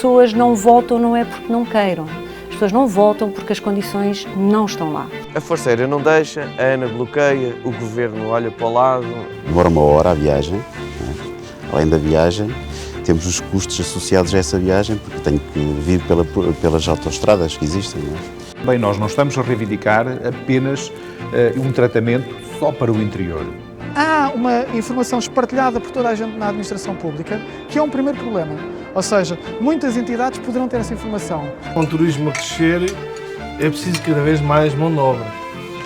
pessoas não voltam não é porque não queiram. As pessoas não voltam porque as condições não estão lá. A Força Aérea não deixa, a ANA bloqueia, o Governo olha para o lado. Demora 1 hora a viagem, não é? Além da viagem, temos os custos associados a essa viagem, porque tenho que vir pelas autoestradas que existem, não é? Bem, nós não estamos a reivindicar apenas um tratamento só para o interior. Há uma informação espartilhada por toda a gente na administração pública, que é um primeiro problema. Ou seja, muitas entidades poderão ter essa informação. Com o turismo a crescer, é preciso cada vez mais mão de obra.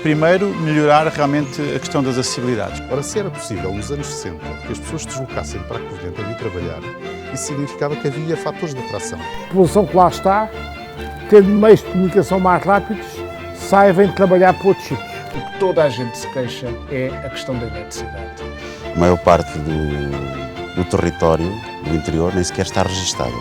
Primeiro, melhorar realmente a questão das acessibilidades. Ora, se era possível, nos anos 60, que as pessoas se deslocassem para a Covilhã para vir trabalhar, isso significava que havia fatores de atração. A população que lá está, tendo meios de comunicação mais rápidos, sai e vem trabalhar para outros sítios. O que toda a gente se queixa é a questão da eletricidade. A maior parte do território do interior nem sequer está registada.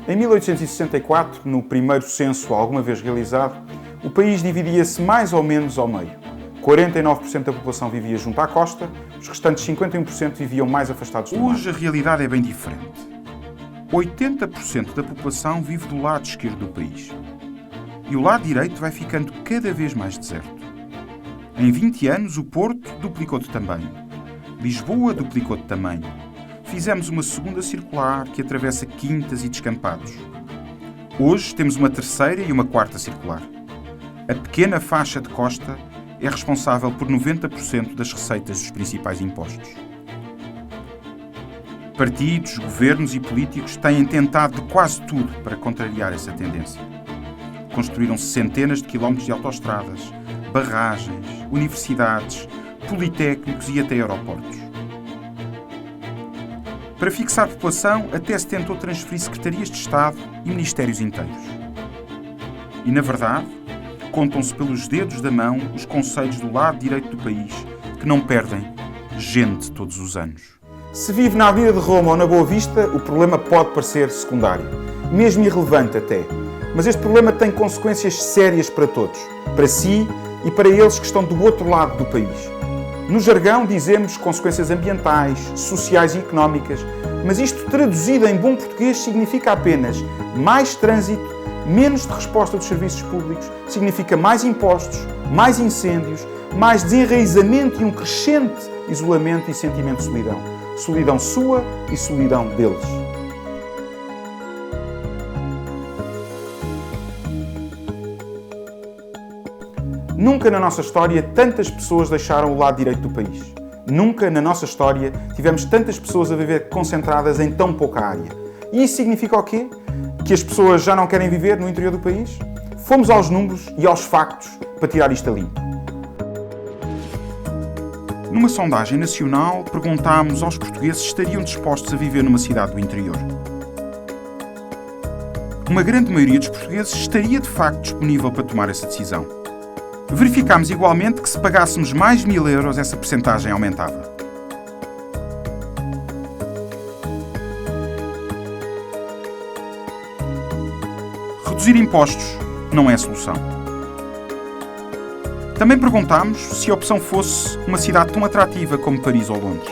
Em 1864, no primeiro censo alguma vez realizado, o país dividia-se mais ou menos ao meio. 49% da população vivia junto à costa, os restantes 51% viviam mais afastados do mar. Hoje a realidade é bem diferente. 80% da população vive do lado esquerdo do país. E o lado direito vai ficando cada vez mais deserto. Em 20 anos, o Porto duplicou de tamanho. Lisboa duplicou de tamanho. Fizemos uma segunda circular que atravessa quintas e descampados. Hoje temos uma terceira e uma quarta circular. A pequena faixa de costa é responsável por 90% das receitas dos principais impostos. Partidos, governos e políticos têm tentado de quase tudo para contrariar essa tendência. Construíram-se centenas de quilómetros de autoestradas, barragens, universidades, politécnicos e até aeroportos. Para fixar população, até se tentou transferir secretarias de Estado e ministérios inteiros. E, na verdade, contam-se pelos dedos da mão os concelhos do lado direito do país que não perdem gente todos os anos. Se vive na Avenida de Roma ou na Boa Vista, o problema pode parecer secundário, mesmo irrelevante até. Mas este problema tem consequências sérias para todos, para si e para eles que estão do outro lado do país. No jargão dizemos consequências ambientais, sociais e económicas, mas isto traduzido em bom português significa apenas mais trânsito, menos de resposta dos serviços públicos, significa mais impostos, mais incêndios, mais desenraizamento e um crescente isolamento e sentimento de solidão. Solidão sua e solidão deles. Nunca na nossa história tantas pessoas deixaram o lado direito do país. Nunca na nossa história tivemos tantas pessoas a viver concentradas em tão pouca área. E isso significa o quê? Que as pessoas já não querem viver no interior do país? Fomos aos números e aos factos para tirar isto a limpo. Numa sondagem nacional, perguntámos aos portugueses se estariam dispostos a viver numa cidade do interior. Uma grande maioria dos portugueses estaria de facto disponível para tomar essa decisão. Verificámos igualmente que se pagássemos mais de 1000 euros, essa percentagem aumentava. Reduzir impostos não é a solução. Também perguntámos se a opção fosse uma cidade tão atrativa como Paris ou Londres.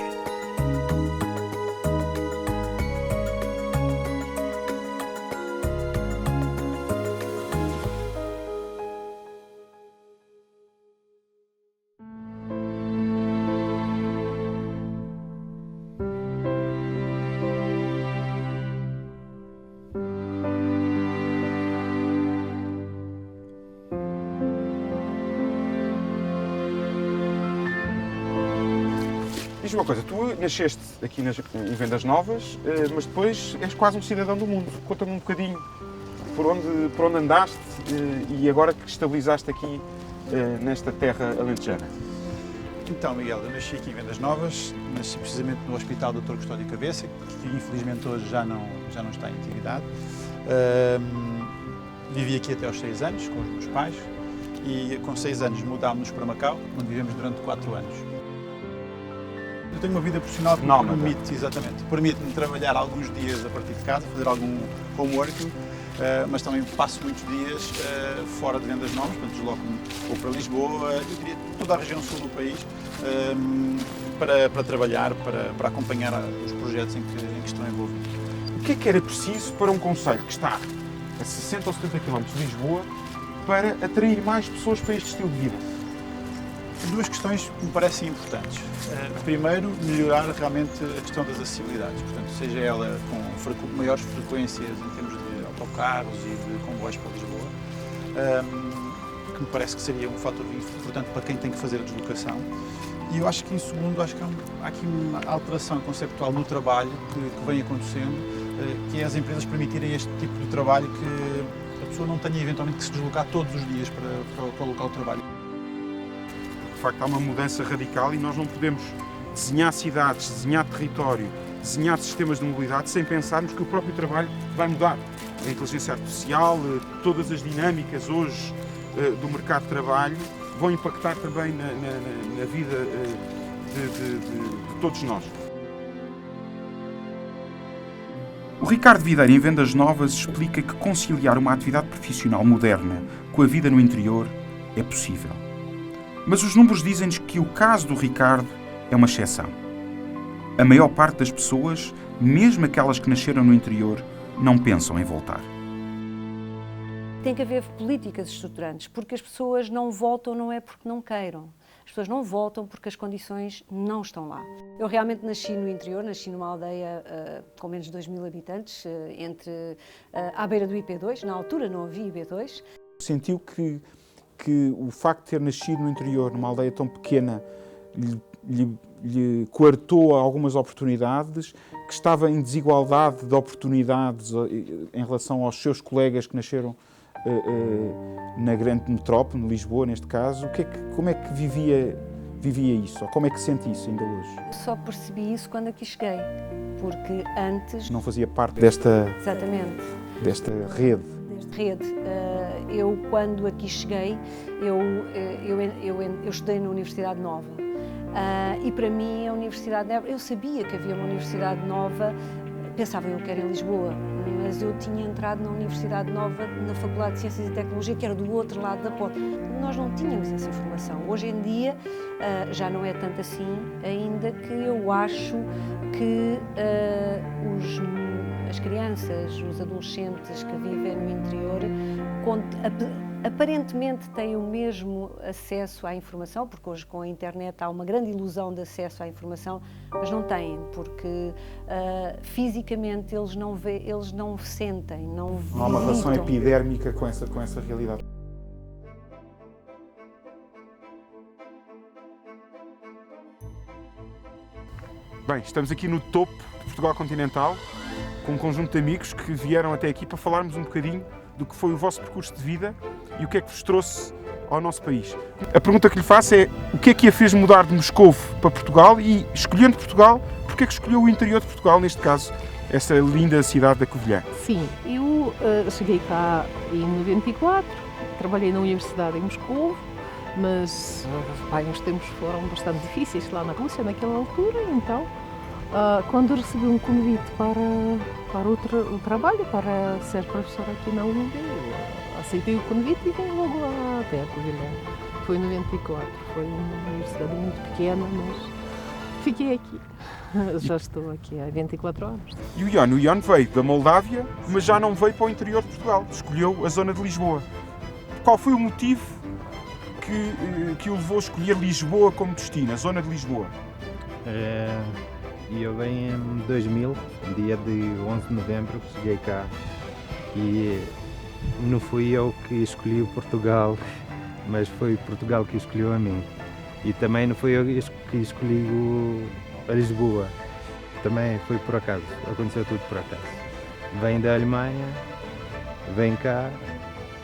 Diz-me uma coisa, tu nasceste aqui em Vendas Novas, mas depois és quase um cidadão do mundo. Conta-me um bocadinho por onde andaste e agora que estabilizaste aqui nesta terra alentejana. Então, Miguel, eu nasci aqui em Vendas Novas, nasci precisamente no Hospital Dr. Custódio Cabeça, que infelizmente hoje já não está em atividade. Vivi aqui até aos 6 anos com os meus pais e com 6 anos mudámos-nos para Macau, onde vivemos durante 4 anos. Eu tenho uma vida profissional que me permite-me trabalhar alguns dias a partir de casa, fazer algum homework, mas também passo muitos dias fora de Vendas Novas, portanto desloco-me ou para Lisboa, eu diria toda a região sul do país, para trabalhar, para acompanhar os projetos em que estou envolvido. O que é que era preciso para um concelho que está a 60 ou 70 km de Lisboa para atrair mais pessoas para este estilo de vida? Duas questões me parecem importantes. Primeiro, melhorar realmente a questão das acessibilidades, portanto, seja ela com maiores frequências em termos de autocarros e de comboios para Lisboa, que me parece que seria um fator importante para quem tem que fazer a deslocação. E eu acho que, em segundo, acho que há aqui uma alteração conceptual no trabalho que vem acontecendo, que é as empresas permitirem este tipo de trabalho que a pessoa não tenha eventualmente que se deslocar todos os dias para o local de trabalho. De facto, há uma mudança radical e nós não podemos desenhar cidades, desenhar território, desenhar sistemas de mobilidade sem pensarmos que o próprio trabalho vai mudar. A inteligência artificial, todas as dinâmicas hoje do mercado de trabalho vão impactar também na vida de todos nós. O Ricardo Videira, em Vendas Novas, explica que conciliar uma atividade profissional moderna com a vida no interior é possível. Mas os números dizem-nos que o caso do Ricardo é uma exceção. A maior parte das pessoas, mesmo aquelas que nasceram no interior, não pensam em voltar. Tem que haver políticas estruturantes, porque as pessoas não voltam não é porque não queiram. As pessoas não voltam porque as condições não estão lá. Eu realmente nasci no interior, nasci numa aldeia com menos de 2000 habitantes, à beira do IP2, na altura não havia IP2. Sentiu que que o facto de ter nascido no interior, numa aldeia tão pequena, lhe coartou algumas oportunidades, que estava em desigualdade de oportunidades em relação aos seus colegas que nasceram na grande metrópole, Lisboa, neste caso. Como é que vivia isso? Ou como é que sente isso ainda hoje? Só percebi isso quando aqui cheguei, porque antes... Não fazia parte desta... Exatamente. Desta rede. Eu, quando aqui cheguei, eu estudei na Universidade Nova. E para mim a Universidade Nova, eu sabia que havia uma Universidade Nova, pensava eu que era em Lisboa, mas eu tinha entrado na Universidade Nova, na Faculdade de Ciências e Tecnologia, que era do outro lado da ponte. Nós não tínhamos essa informação. Hoje em dia já não é tanto assim, ainda que eu acho que as crianças, os adolescentes que vivem no interior, aparentemente têm o mesmo acesso à informação, porque hoje com a internet há uma grande ilusão de acesso à informação, mas não têm, porque fisicamente eles não sentem, não visitam. Não há uma relação epidérmica com essa realidade. Bem, estamos aqui no topo de Portugal continental, com um conjunto de amigos que vieram até aqui para falarmos um bocadinho do que foi o vosso percurso de vida e o que é que vos trouxe ao nosso país. A pergunta que lhe faço é: o que é que a fez mudar de Moscovo para Portugal e, escolhendo Portugal, porque é que escolheu o interior de Portugal, neste caso, essa linda cidade da Covilhã? Sim, eu cheguei cá em 94, trabalhei na Universidade em Moscovo, mas uns tempos foram bastante difíceis lá na Rússia naquela altura, então quando recebi um convite para o trabalho, para ser professora aqui na UNB, aceitei o convite e vim logo até a Covilhã. Foi em 94, foi uma universidade muito pequena, mas fiquei aqui. Já estou aqui há 24 anos. E o Ion veio da Moldávia, mas já não veio para o interior de Portugal, escolheu a zona de Lisboa. Qual foi o motivo que o levou a escolher Lisboa como destino, a zona de Lisboa? Eu venho em 2000, dia de 11 de novembro, que cheguei cá e não fui eu que escolhi Portugal, mas foi Portugal que escolheu a mim. E também não fui eu que escolhi a Lisboa, também foi por acaso, aconteceu tudo por acaso. Venho da Alemanha, venho cá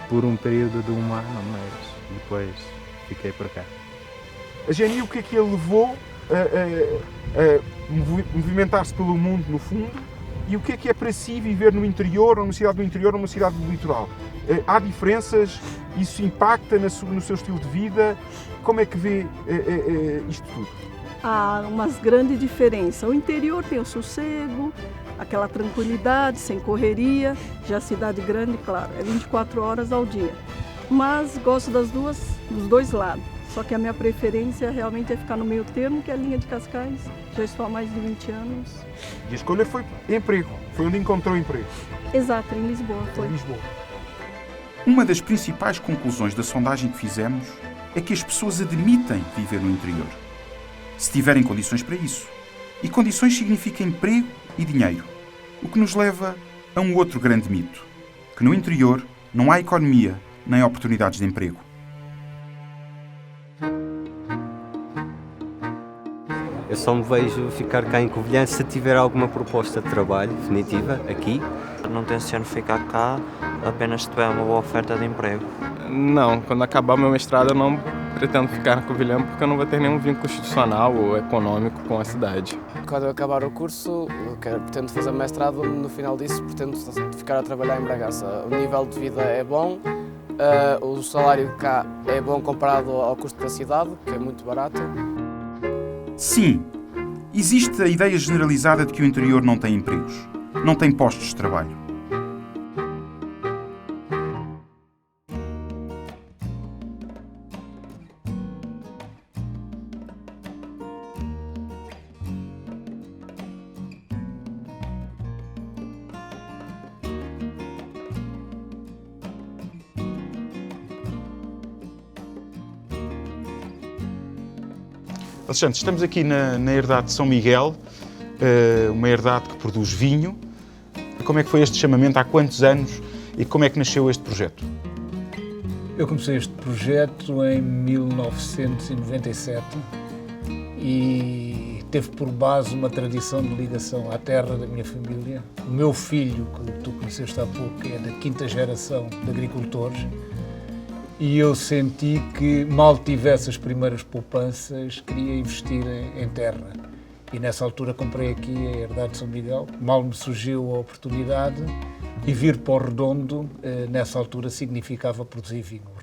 por um período de um ano, mas depois fiquei por cá. A Jenny, o que é que a levou a movimentar-se pelo mundo, no fundo, e o que é para si viver no interior, numa cidade do interior, numa cidade do litoral? Há diferenças? Isso impacta no seu estilo de vida? Como é que vê isto tudo? Há umas grandes diferenças. O interior tem o sossego, aquela tranquilidade, sem correria. Já a cidade grande, claro, é 24 horas ao dia. Mas gosto dos dois lados. Só que a minha preferência realmente é ficar no meio termo, que é a linha de Cascais. Já estou há mais de 20 anos. E a escolha foi emprego, foi onde encontrou emprego. Exato, em Lisboa. Foi. Em Lisboa. Uma das principais conclusões da sondagem que fizemos é que as pessoas admitem viver no interior, se tiverem condições para isso. E condições significa emprego e dinheiro, o que nos leva a um outro grande mito, que no interior não há economia nem oportunidades de emprego. Eu só me vejo ficar cá em Covilhã se tiver alguma proposta de trabalho definitiva aqui. Não tenciono ficar cá apenas se tiver uma boa oferta de emprego. Não, quando acabar o meu mestrado eu não pretendo ficar na Covilhã porque eu não vou ter nenhum vínculo institucional ou econômico com a cidade. Quando eu acabar o curso, pretendo fazer mestrado, no final disso pretendo ficar a trabalhar em Bragaça. O nível de vida é bom, o salário cá é bom comparado ao custo da cidade, que é muito barato. Sim, existe a ideia generalizada de que o interior não tem empregos, não tem postos de trabalho. Alexandre, estamos aqui na herdade de São Miguel, uma herdade que produz vinho. Como é que foi este chamamento, há quantos anos e como é que nasceu este projeto? Eu comecei este projeto em 1997 e teve por base uma tradição de ligação à terra da minha família. O meu filho, que tu conheceste há pouco, é da 5ª geração de agricultores e eu senti que, mal tivesse as primeiras poupanças, queria investir em terra. E nessa altura comprei aqui a herdade de São Miguel. Mal me surgiu a oportunidade e vir para o Redondo, nessa altura, significava produzir vinho.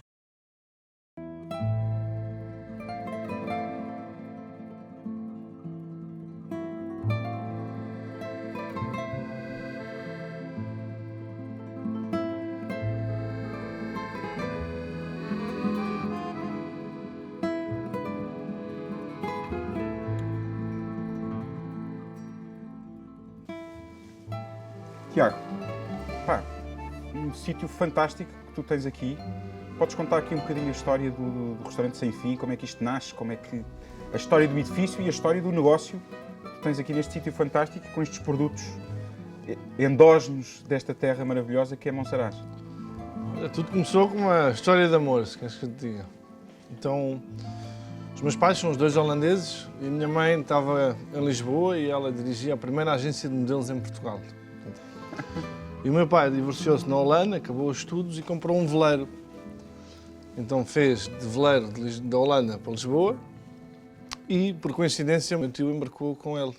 Tiago, pá, um sítio fantástico que tu tens aqui. Podes contar aqui um bocadinho a história do restaurante Sem Fim, como é que isto nasce, como é que a história do edifício e a história do negócio que tu tens aqui neste sítio fantástico, com estes produtos endógenos desta terra maravilhosa que é Monsaraz. Tudo começou com uma história de amor, se queres que eu te diga. Então, os meus pais são os 2 holandeses e a minha mãe estava em Lisboa e ela dirigia a primeira agência de modelos em Portugal. E o meu pai divorciou-se na Holanda, acabou os estudos e comprou um veleiro. Então fez de veleiro da Holanda para Lisboa e, por coincidência, o meu tio embarcou com ele.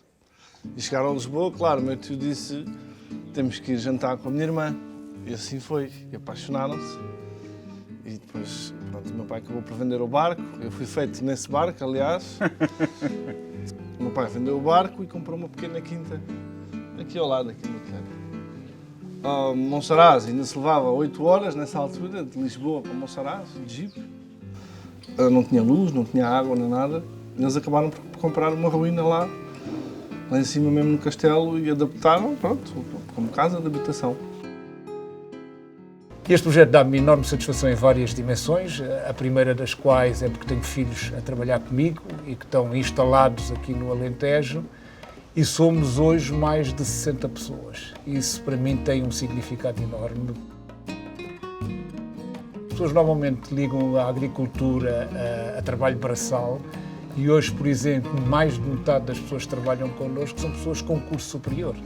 E chegaram a Lisboa, claro, o meu tio disse: temos que ir jantar com a minha irmã. E assim foi, e apaixonaram-se. E depois, pronto, o meu pai acabou por vender o barco. Eu fui feito nesse barco, aliás. O meu pai vendeu o barco e comprou uma pequena quinta aqui ao lado, aqui no terreno. Monsaraz ainda se levava 8 horas nessa altura, de Lisboa para Monsaraz, de Jeep. Não tinha luz, não tinha água, nem nada. Eles acabaram por comprar uma ruína lá em cima mesmo no castelo e adaptaram, pronto, como casa de habitação. Este projeto dá-me enorme satisfação em várias dimensões, a primeira das quais é porque tenho filhos a trabalhar comigo e que estão instalados aqui no Alentejo. E somos hoje mais de 60 pessoas. Isso para mim tem um significado enorme. As pessoas normalmente ligam a agricultura a trabalho braçal e hoje, por exemplo, mais de metade das pessoas que trabalham connosco são pessoas com curso superior.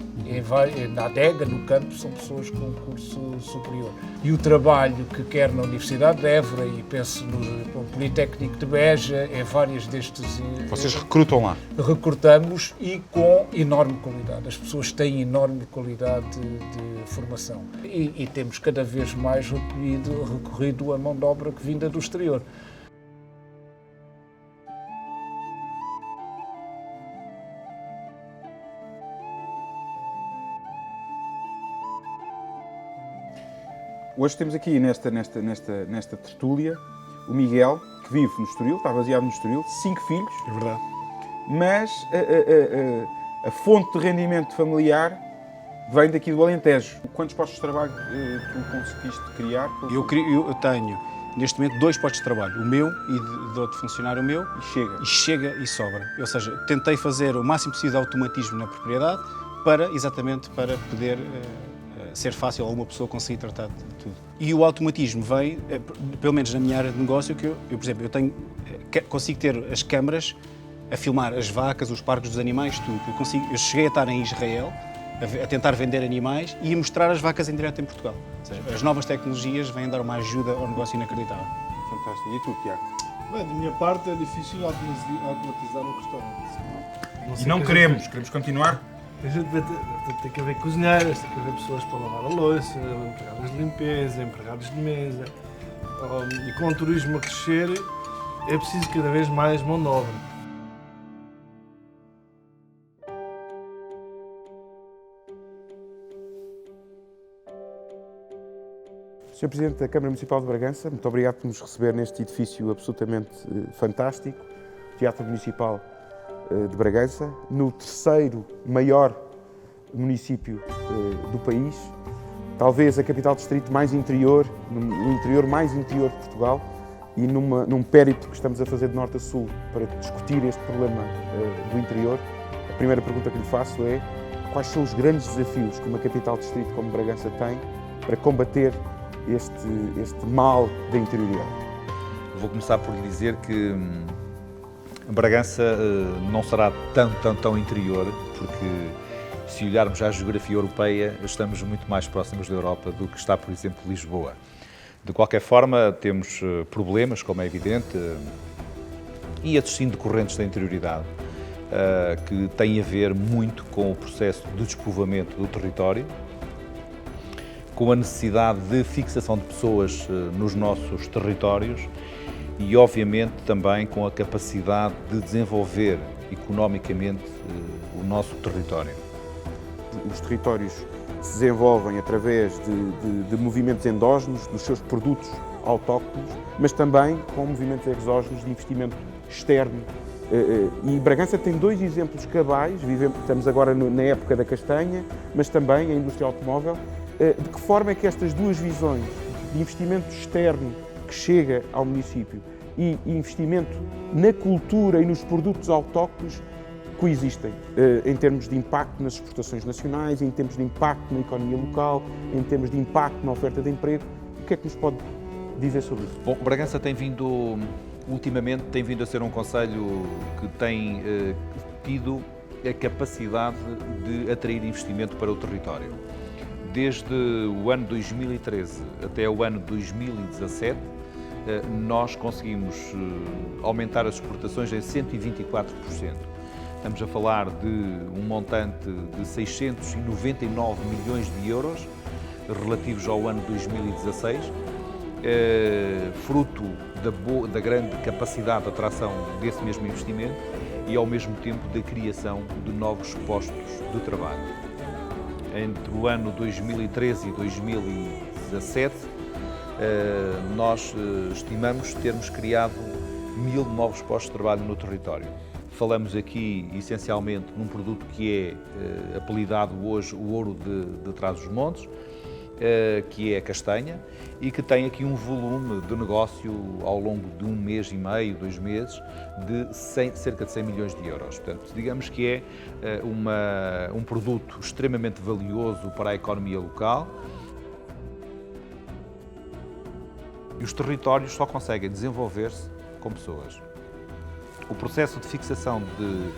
Na adega, no campo, são pessoas com curso superior. E o trabalho que quer na Universidade de Évora e penso no Politécnico de Beja, é várias destes... Vocês recrutam lá? Recrutamos e com enorme qualidade. As pessoas têm enorme qualidade de formação. E temos cada vez mais recorrido a mão de obra que vinda do exterior. Hoje temos aqui nesta tertúlia o Miguel, que vive no Estoril, está baseado no Estoril, 5 filhos. É verdade. Mas a fonte de rendimento familiar vem daqui do Alentejo. Quantos postos de trabalho tu conseguiste criar? Eu tenho, neste momento, 2 postos de trabalho. O meu e de outro funcionário meu. E chega? E chega e sobra. Ou seja, tentei fazer o máximo possível de automatismo na propriedade exatamente para poder... ser fácil alguma pessoa conseguir tratar de tudo. E o automatismo vem, pelo menos na minha área de negócio, que por exemplo, consigo ter as câmaras a filmar as vacas, os parques dos animais, tudo. Eu cheguei a estar em Israel, a tentar vender animais e a mostrar as vacas em direto em Portugal. Ou seja, as novas tecnologias vêm dar uma ajuda ao negócio inacreditável. Fantástico. E tu, Tiago? Bem, da minha parte é difícil automatizar um restaurante. E não queremos continuar? Tem que haver cozinheiras, tem que haver pessoas para lavar a louça, empregados de limpeza, empregados de mesa. E com o turismo a crescer, é preciso cada vez mais mão de obra. Sr. Presidente da Câmara Municipal de Bragança, muito obrigado por nos receber neste edifício absolutamente fantástico, Teatro Municipal de Bragança, no 3º maior município do país, talvez a capital distrito mais interior, no interior mais interior de Portugal, e num périplo que estamos a fazer de norte a sul para discutir este problema do interior. A primeira pergunta que lhe faço é: quais são os grandes desafios que uma capital distrito como Bragança tem para combater este mal da interioridade? Vou começar por lhe dizer que Bragança não será tão interior, porque se olharmos à geografia europeia, estamos muito mais próximos da Europa do que está, por exemplo, Lisboa. De qualquer forma, temos problemas, como é evidente, e esses sim decorrentes da interioridade, que têm a ver muito com o processo de despovoamento do território, com a necessidade de fixação de pessoas nos nossos territórios e, obviamente, também com a capacidade de desenvolver economicamente o nosso território. Os territórios se desenvolvem através de movimentos endógenos dos seus produtos autóctonos, mas também com movimentos exógenos de investimento externo. E Bragança tem dois exemplos cabais, estamos agora na época da castanha, mas também a indústria automóvel. De que forma é que estas duas visões de investimento externo que chega ao município e investimento na cultura e nos produtos autóctonos coexistem, em termos de impacto nas exportações nacionais, em termos de impacto na economia local, em termos de impacto na oferta de emprego? O que é que nos pode dizer sobre isso? Bom, Bragança ultimamente tem vindo a ser um concelho que tem tido a capacidade de atrair investimento para o território. Desde o ano 2013 até o ano 2017, nós conseguimos aumentar as exportações em 124%. Estamos a falar de um montante de 699 milhões de euros relativos ao ano 2016, fruto da grande capacidade de atração desse mesmo investimento e, ao mesmo tempo, da criação de novos postos de trabalho. Entre o ano 2013 e 2017, nós estimamos termos criado 1000 novos postos de trabalho no território. Falamos aqui, essencialmente, num produto que é apelidado hoje o ouro de Trás-os-Montes, que é a castanha, e que tem aqui um volume de negócio ao longo de 1 mês e meio, 2 meses, de cerca de 100 milhões de euros. Portanto, digamos que é um produto extremamente valioso para a economia local. E os territórios só conseguem desenvolver-se com pessoas. O processo de fixação de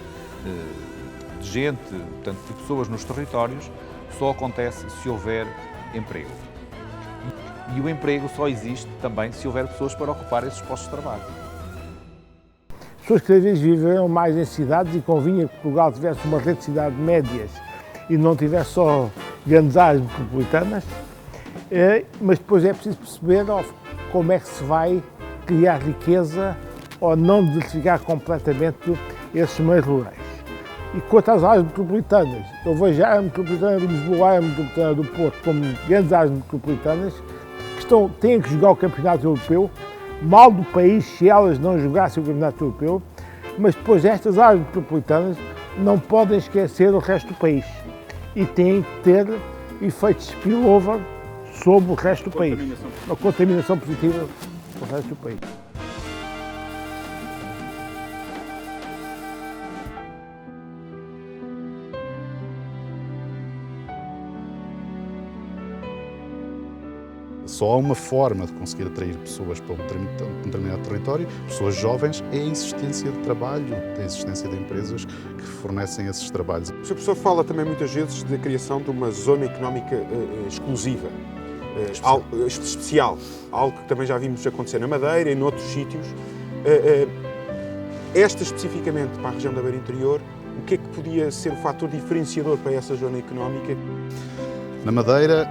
gente, portanto, de pessoas nos territórios, só acontece se houver emprego. E o emprego só existe também se houver pessoas para ocupar esses postos de trabalho. As pessoas cada vez viveram mais em cidades e convinha que Portugal tivesse uma rede de cidades médias e não tivesse só grandes áreas metropolitanas, mas depois é preciso perceber como é que se vai criar riqueza ou não diversificar completamente esses meios rurais. E quanto às áreas metropolitanas, eu vejo a área metropolitana de Lisboa, a área metropolitana do Porto como grandes áreas metropolitanas que têm que jogar o campeonato europeu, mal do país se elas não jogassem o campeonato europeu, mas depois estas áreas metropolitanas não podem esquecer o resto do país e têm que ter efeitos spillover sobre o resto do país, uma contaminação positiva para o resto do país. Só há uma forma de conseguir atrair pessoas para um determinado território, pessoas jovens, é a existência de trabalho, a existência de empresas que fornecem esses trabalhos. O Sr. Professor fala também muitas vezes da criação de uma zona económica exclusiva, especial, algo que também já vimos acontecer na Madeira e noutros sítios. Esta especificamente para a região da Beira Interior, o que é que podia ser o fator diferenciador para essa zona económica? Na Madeira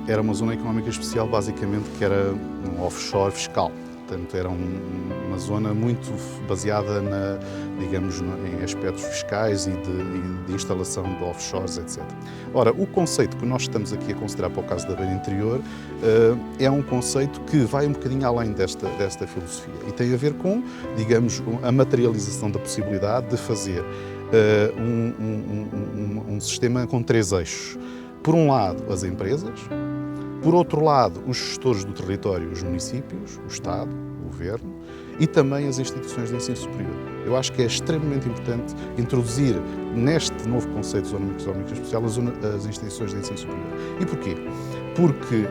era uma zona económica especial, basicamente, que era um offshore fiscal. Portanto, era uma zona muito baseada, digamos, em aspectos fiscais e de instalação de offshores, etc. Ora, o conceito que nós estamos aqui a considerar para o caso da Beira Interior é um conceito que vai um bocadinho além desta filosofia e tem a ver com, digamos, a materialização da possibilidade de fazer um sistema com 3 eixos. Por um lado, as empresas, por outro lado, os gestores do território, os municípios, o Estado, o Governo e também as instituições de ensino superior. Eu acho que é extremamente importante introduzir neste novo conceito de zona económica especial as instituições de ensino superior. E porquê? porque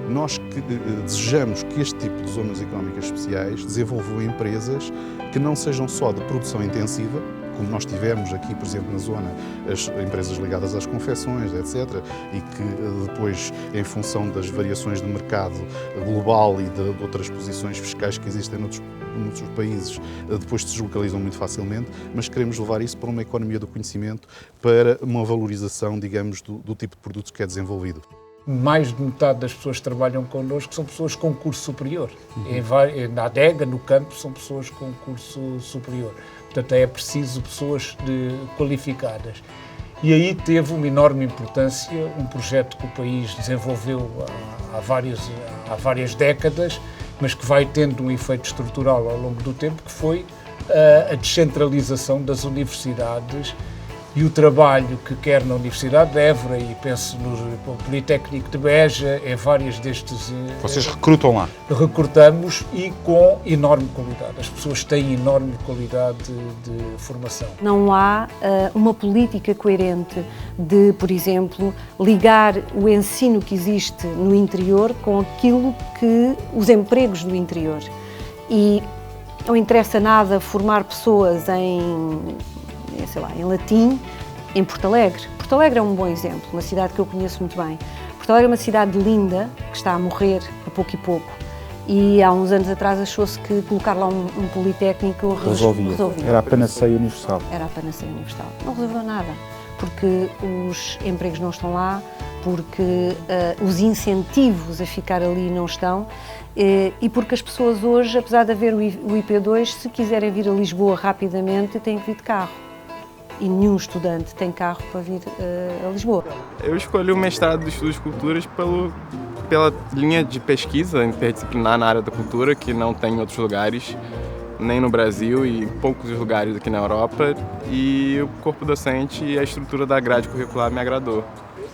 nós desejamos que este tipo de zonas económicas especiais desenvolvam empresas que não sejam só de produção intensiva, como nós tivemos aqui, por exemplo, na zona, as empresas ligadas às confecções, etc., e que depois, em função das variações de mercado global e de outras posições fiscais que existem noutros países, depois se deslocalizam muito facilmente, mas queremos levar isso para uma economia do conhecimento, para uma valorização, digamos, do tipo de produtos que é desenvolvido. Mais de metade das pessoas que trabalham connosco são pessoas com curso superior. Na adega, no campo, são pessoas com curso superior. Portanto, é preciso pessoas qualificadas. E aí teve uma enorme importância um projeto que o país desenvolveu há várias décadas, mas que vai tendo um efeito estrutural ao longo do tempo, que foi a descentralização das universidades e o trabalho que quer na Universidade de Évora, e penso no Politécnico de Beja, é vários destes... Vocês recrutam lá? Recrutamos e com enorme qualidade. As pessoas têm enorme qualidade de formação. Não há uma política coerente de, por exemplo, ligar o ensino que existe no interior com aquilo que os empregos do interior. E não interessa nada formar pessoas em latim, em Porto Alegre. Porto Alegre é um bom exemplo, uma cidade que eu conheço muito bem. Porto Alegre é uma cidade linda, que está a morrer a pouco e pouco, e há uns anos atrás achou-se que colocar lá um politécnico resolvia. Era a panaceia universal. Era a panaceia universal. Não resolveu nada, porque os empregos não estão lá, porque os incentivos a ficar ali não estão, e porque as pessoas hoje, apesar de haver o IP2, se quiserem vir a Lisboa rapidamente, têm que vir de carro. E nenhum estudante tem carro para vir a Lisboa. Eu escolhi o mestrado de Estudos de Culturas pela linha de pesquisa interdisciplinar na área da cultura, que não tem em outros lugares, nem no Brasil e em poucos lugares aqui na Europa. E o corpo docente e a estrutura da grade curricular me agradou.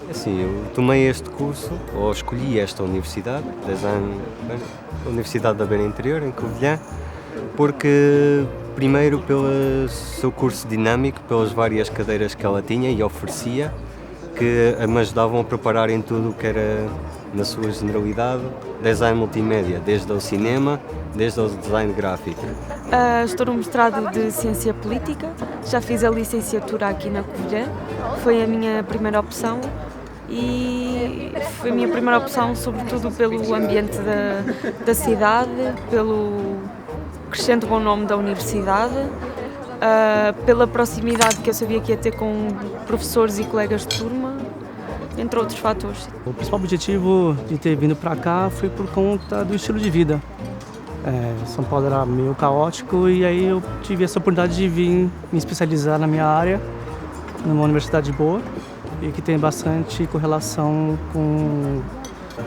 Assim, eu tomei este curso, ou escolhi esta universidade, a Universidade da Beira Interior, em Covilhã, porque, primeiro, pelo seu curso dinâmico, pelas várias cadeiras que ela tinha e oferecia, que me ajudavam a preparar em tudo o que era, na sua generalidade, design multimédia, desde o cinema, desde o design gráfico. Estou no mestrado de Ciência Política, já fiz a licenciatura aqui na Covilhã, foi a minha primeira opção. E foi a minha primeira opção, sobretudo pelo ambiente da cidade, pelo crescente bom nome da universidade, pela proximidade que eu sabia que ia ter com professores e colegas de turma, entre outros fatores. O principal objetivo de ter vindo para cá foi por conta do estilo de vida. São Paulo era meio caótico e aí eu tive essa oportunidade de vir me especializar na minha área, numa universidade boa, e que tem bastante correlação com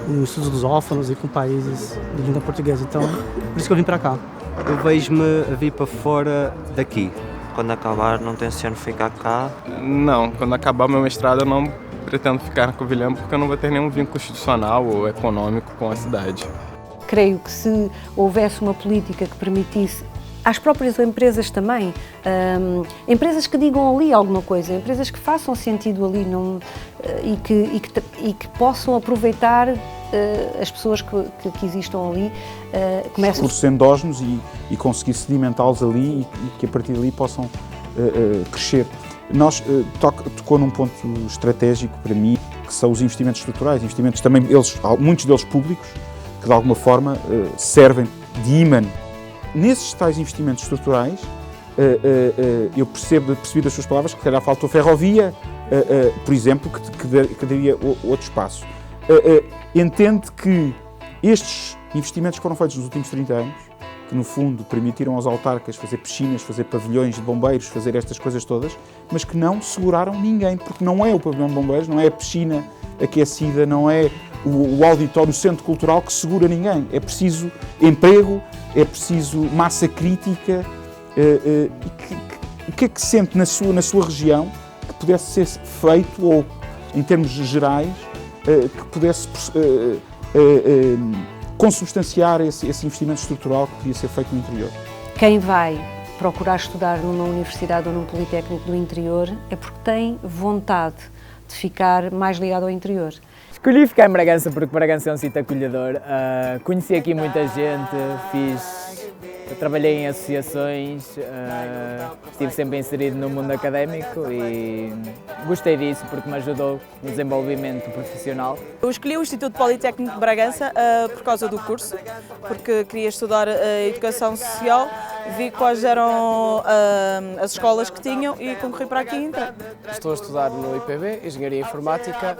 o estudo dos lusófonos e com países de língua portuguesa. Então, por isso que eu vim para cá. Eu vejo-me a vir para fora daqui. Quando acabar, não tenciono ficar cá? Não, quando acabar o meu mestrado, eu não pretendo ficar na Covilhã porque eu não vou ter nenhum vínculo institucional ou econômico com a cidade. Creio que se houvesse uma política que permitisse às próprias empresas também, empresas que digam ali alguma coisa, empresas que façam sentido ali e que possam aproveitar as pessoas que existam ali. Recursos endógenos e conseguir sedimentá-los ali e que a partir dali possam crescer. Tocou num ponto estratégico para mim, que são os investimentos estruturais, investimentos também, muitos deles públicos, que de alguma forma servem de ímã. Nesses tais investimentos estruturais, eu percebi das suas palavras que calhar faltou ferrovia, por exemplo, que daria outro espaço. Entende que estes investimentos que foram feitos nos últimos 30 anos, que no fundo permitiram aos autarcas fazer piscinas, fazer pavilhões de bombeiros, fazer estas coisas todas, mas que não seguraram ninguém, porque não é o pavilhão de bombeiros, não é a piscina aquecida, não é o auditório, o centro cultural que segura ninguém. É preciso emprego, é preciso massa crítica. O que é que sente na sua região que pudesse ser feito, ou em termos gerais, que pudesse consubstanciar esse investimento estrutural que podia ser feito no interior? Quem vai procurar estudar numa universidade ou num politécnico do interior é porque tem vontade de ficar mais ligado ao interior. Escolhi ficar em Bragança porque Bragança é um sítio acolhedor. Conheci aqui muita gente, trabalhei em associações, estive sempre inserido no mundo académico e gostei disso porque me ajudou no desenvolvimento profissional. Eu escolhi o Instituto Politécnico de Bragança por causa do curso, porque queria estudar Educação Social, vi quais eram as escolas que tinham e concorri para aqui e entrei. Estou a estudar no IPB, Engenharia Informática,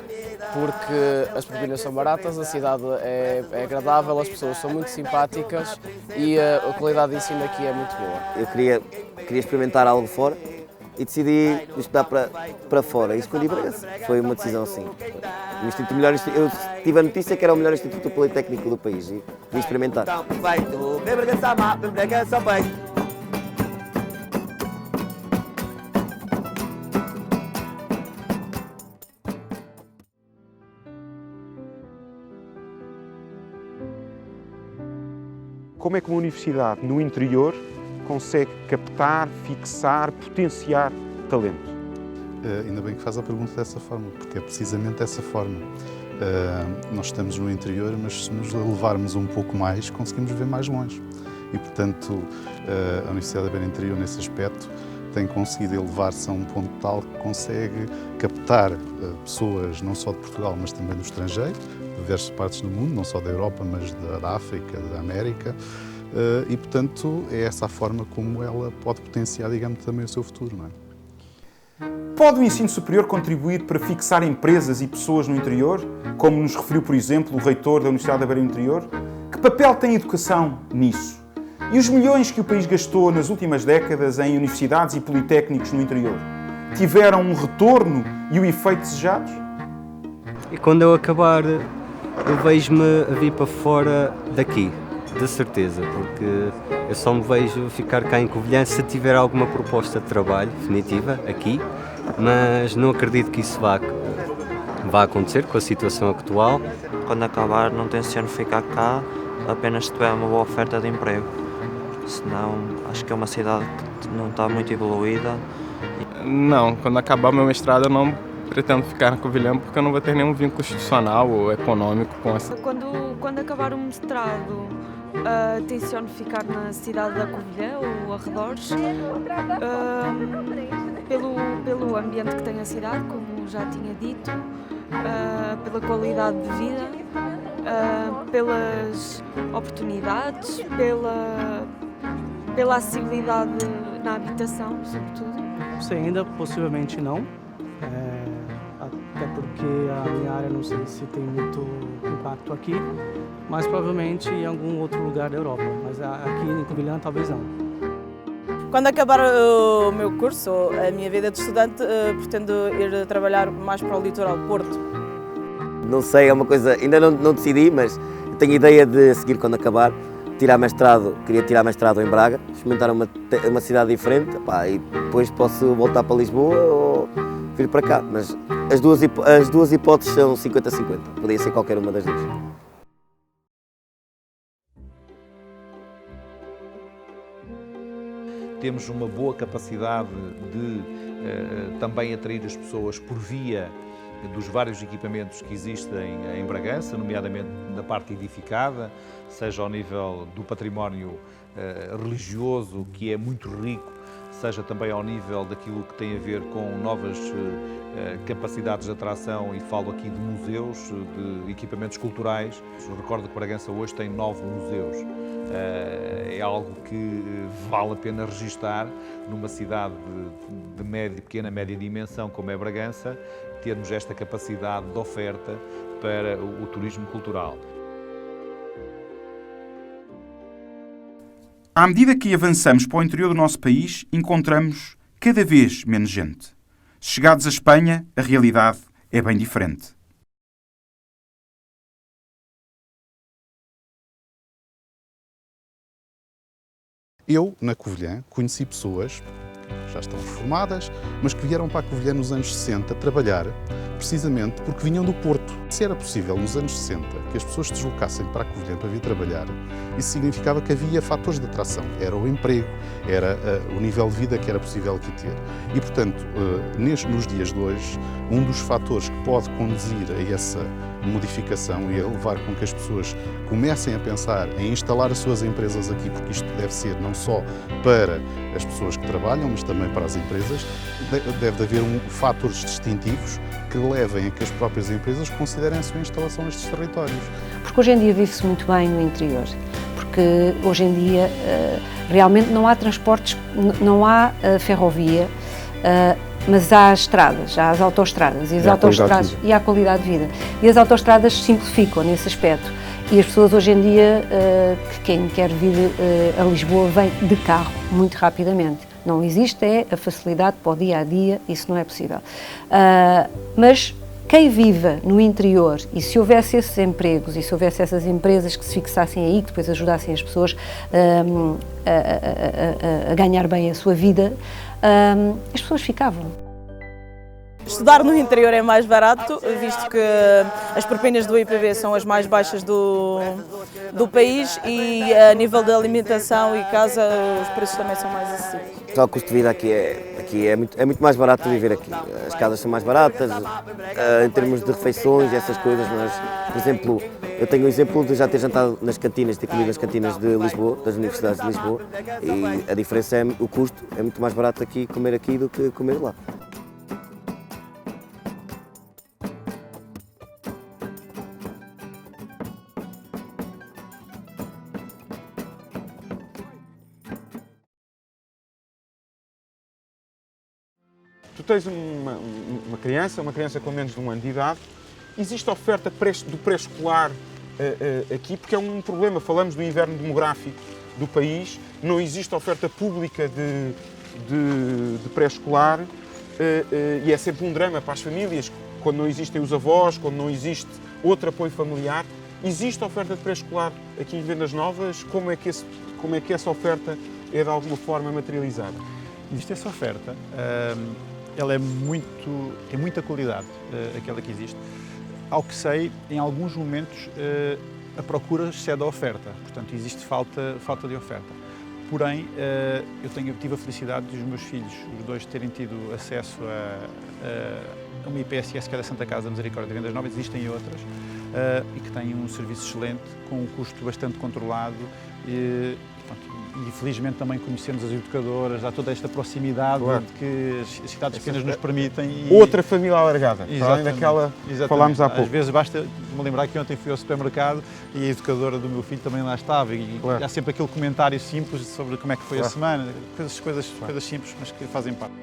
porque as propinas são baratas, a cidade é agradável, as pessoas são muito simpáticas e a qualidade de ensino aqui é muito boa. Eu queria experimentar algo fora e decidi estudar para fora e escolhi Bragança. Foi uma decisão assim. Eu tive a notícia que era o melhor instituto politécnico do país e vim experimentar. Como é que uma universidade no interior consegue captar, fixar, potenciar talento? Ainda bem que faz a pergunta dessa forma, porque é precisamente dessa forma. Nós estamos no interior, mas se nos levarmos um pouco mais, conseguimos ver mais longe. E, portanto, a Universidade da Beira Interior, nesse aspecto, tem conseguido elevar-se a um ponto tal que consegue captar pessoas não só de Portugal, mas também do estrangeiro, de diversas partes do mundo, não só da Europa, mas da África, da América, e, portanto, é essa a forma como ela pode potenciar, digamos, também o seu futuro, não é? Pode o ensino superior contribuir para fixar empresas e pessoas no interior, como nos referiu, por exemplo, o reitor da Universidade da Beira Interior? Que papel tem a educação nisso? E os milhões que o país gastou nas últimas décadas em universidades e politécnicos no interior tiveram um retorno e o efeito desejado? E quando eu acabar, eu vejo-me a vir para fora daqui, de certeza, porque eu só me vejo ficar cá em Covilhã se tiver alguma proposta de trabalho definitiva aqui, mas não acredito que isso vá acontecer com a situação atual. Quando acabar, não tenciono ficar cá, apenas se tiver uma boa oferta de emprego. Senão, acho que é uma cidade que não está muito evoluída. Não, quando acabar o meu mestrado, eu não pretendo ficar na Covilhã porque eu não vou ter nenhum vínculo institucional ou econômico com essa. Quando acabar o mestrado, tenciono ficar na cidade da Covilhã ou arredores, pelo ambiente que tem a cidade, como já tinha dito, pela qualidade de vida, pelas oportunidades, pela acessibilidade na habitação, sobretudo. Sei ainda, possivelmente não, até porque a minha área não sei se tem muito impacto aqui, mas provavelmente em algum outro lugar da Europa, mas aqui em Covilhã talvez não. Quando acabar o meu curso, a minha vida de estudante, pretendo ir trabalhar mais para o litoral, Porto. Não sei, é uma coisa, ainda não decidi, mas tenho ideia de seguir quando acabar. Queria tirar mestrado em Braga, experimentar uma cidade diferente, e depois posso voltar para Lisboa ou vir para cá, mas as duas hipóteses são 50-50, podia ser qualquer uma das duas. Temos uma boa capacidade de também atrair as pessoas por via dos vários equipamentos que existem em Bragança, nomeadamente na parte edificada, seja ao nível do património religioso, que é muito rico, seja também ao nível daquilo que tem a ver com novas capacidades de atração, e falo aqui de museus, de equipamentos culturais. Eu recordo que Bragança hoje tem 9 museus. É algo que vale a pena registar numa cidade de pequena, média dimensão como é Bragança, termos esta capacidade de oferta para o turismo cultural. À medida que avançamos para o interior do nosso país, encontramos cada vez menos gente. Chegados à Espanha, a realidade é bem diferente. Eu, na Covilhã, conheci pessoas que já estão formadas, mas que vieram para a Covilhã nos anos 60 trabalhar, precisamente porque vinham do Porto. Se era possível, nos anos 60, que as pessoas se deslocassem para a Covilhã para vir trabalhar, isso significava que havia fatores de atração. Era o emprego, era o nível de vida que era possível aqui ter. E, portanto, nos dias de hoje, um dos fatores que pode conduzir a essa modificação e a levar com que as pessoas comecem a pensar em instalar as suas empresas aqui, porque isto deve ser não só para as pessoas que trabalham, mas também para as empresas, deve haver fatores distintivos que levem a que as próprias empresas considerem a sua instalação nestes territórios. Porque hoje em dia vive-se muito bem no interior, porque hoje em dia realmente não há transportes, não há ferrovia, mas há estradas, há as autoestradas e há qualidade de vida. E as autoestradas simplificam nesse aspecto. E as pessoas hoje em dia, quem quer vir a Lisboa, vem de carro muito rapidamente. Não existe a facilidade para o dia-a-dia, isso não é possível. Mas quem viva no interior e se houvesse esses empregos e se houvesse essas empresas que se fixassem aí, que depois ajudassem as pessoas a ganhar bem a sua vida, as pessoas ficavam. Estudar no interior é mais barato, visto que as propinas do IPB são as mais baixas do país e a nível de alimentação e casa os preços também são mais acessíveis. O custo de vida aqui é muito mais barato de viver aqui. As casas são mais baratas, em termos de refeições e essas coisas, mas, por exemplo, eu tenho o exemplo de já ter jantado nas cantinas, ter comido nas cantinas de Lisboa, das universidades de Lisboa, e a diferença é o custo, é muito mais barato aqui comer aqui do que comer lá. Tu tens uma criança com menos de 1 ano de idade, existe oferta do pré-escolar aqui, porque é um problema, falamos do inverno demográfico do país, não existe oferta pública de pré-escolar e é sempre um drama para as famílias, quando não existem os avós, quando não existe outro apoio familiar. Existe oferta de pré-escolar aqui em Vendas Novas? Como é que essa oferta é de alguma forma materializada? Existe essa oferta. Ela tem muita qualidade, aquela que existe. Ao que sei, em alguns momentos a procura excede a oferta, portanto existe falta de oferta. Porém, eu tive a felicidade dos meus filhos, os dois, terem tido acesso a uma IPSS que é da Santa Casa da Misericórdia de Vendas Novas, existem outras, e que têm um serviço excelente, com um custo bastante controlado. E felizmente também conhecemos as educadoras, há toda esta proximidade, claro, que as cidades pequenas nos permitem. Outra família alargada, além daquela que falámos há pouco. Às vezes basta me lembrar que ontem fui ao supermercado e a educadora do meu filho também lá estava, e claro, há sempre aquele comentário simples sobre como é que foi, claro, a semana, coisas simples, mas que fazem parte.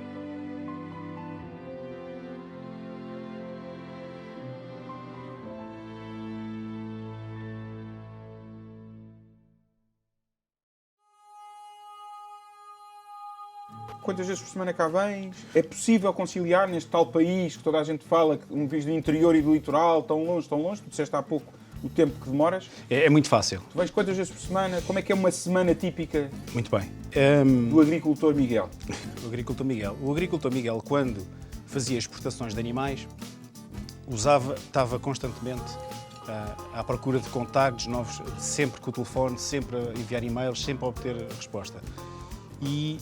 Quantas vezes por semana cá vens? É possível conciliar neste tal país que toda a gente fala, um vez do interior e do litoral, tão longe, tu disseste há pouco o tempo que demoras? É muito fácil. Tu vens quantas vezes por semana? Como é que é uma semana típica? Muito bem. Do agricultor Miguel? O agricultor Miguel, quando fazia exportações de animais, estava constantemente à procura de contactos novos, sempre com o telefone, sempre a enviar e-mails, sempre a obter resposta. E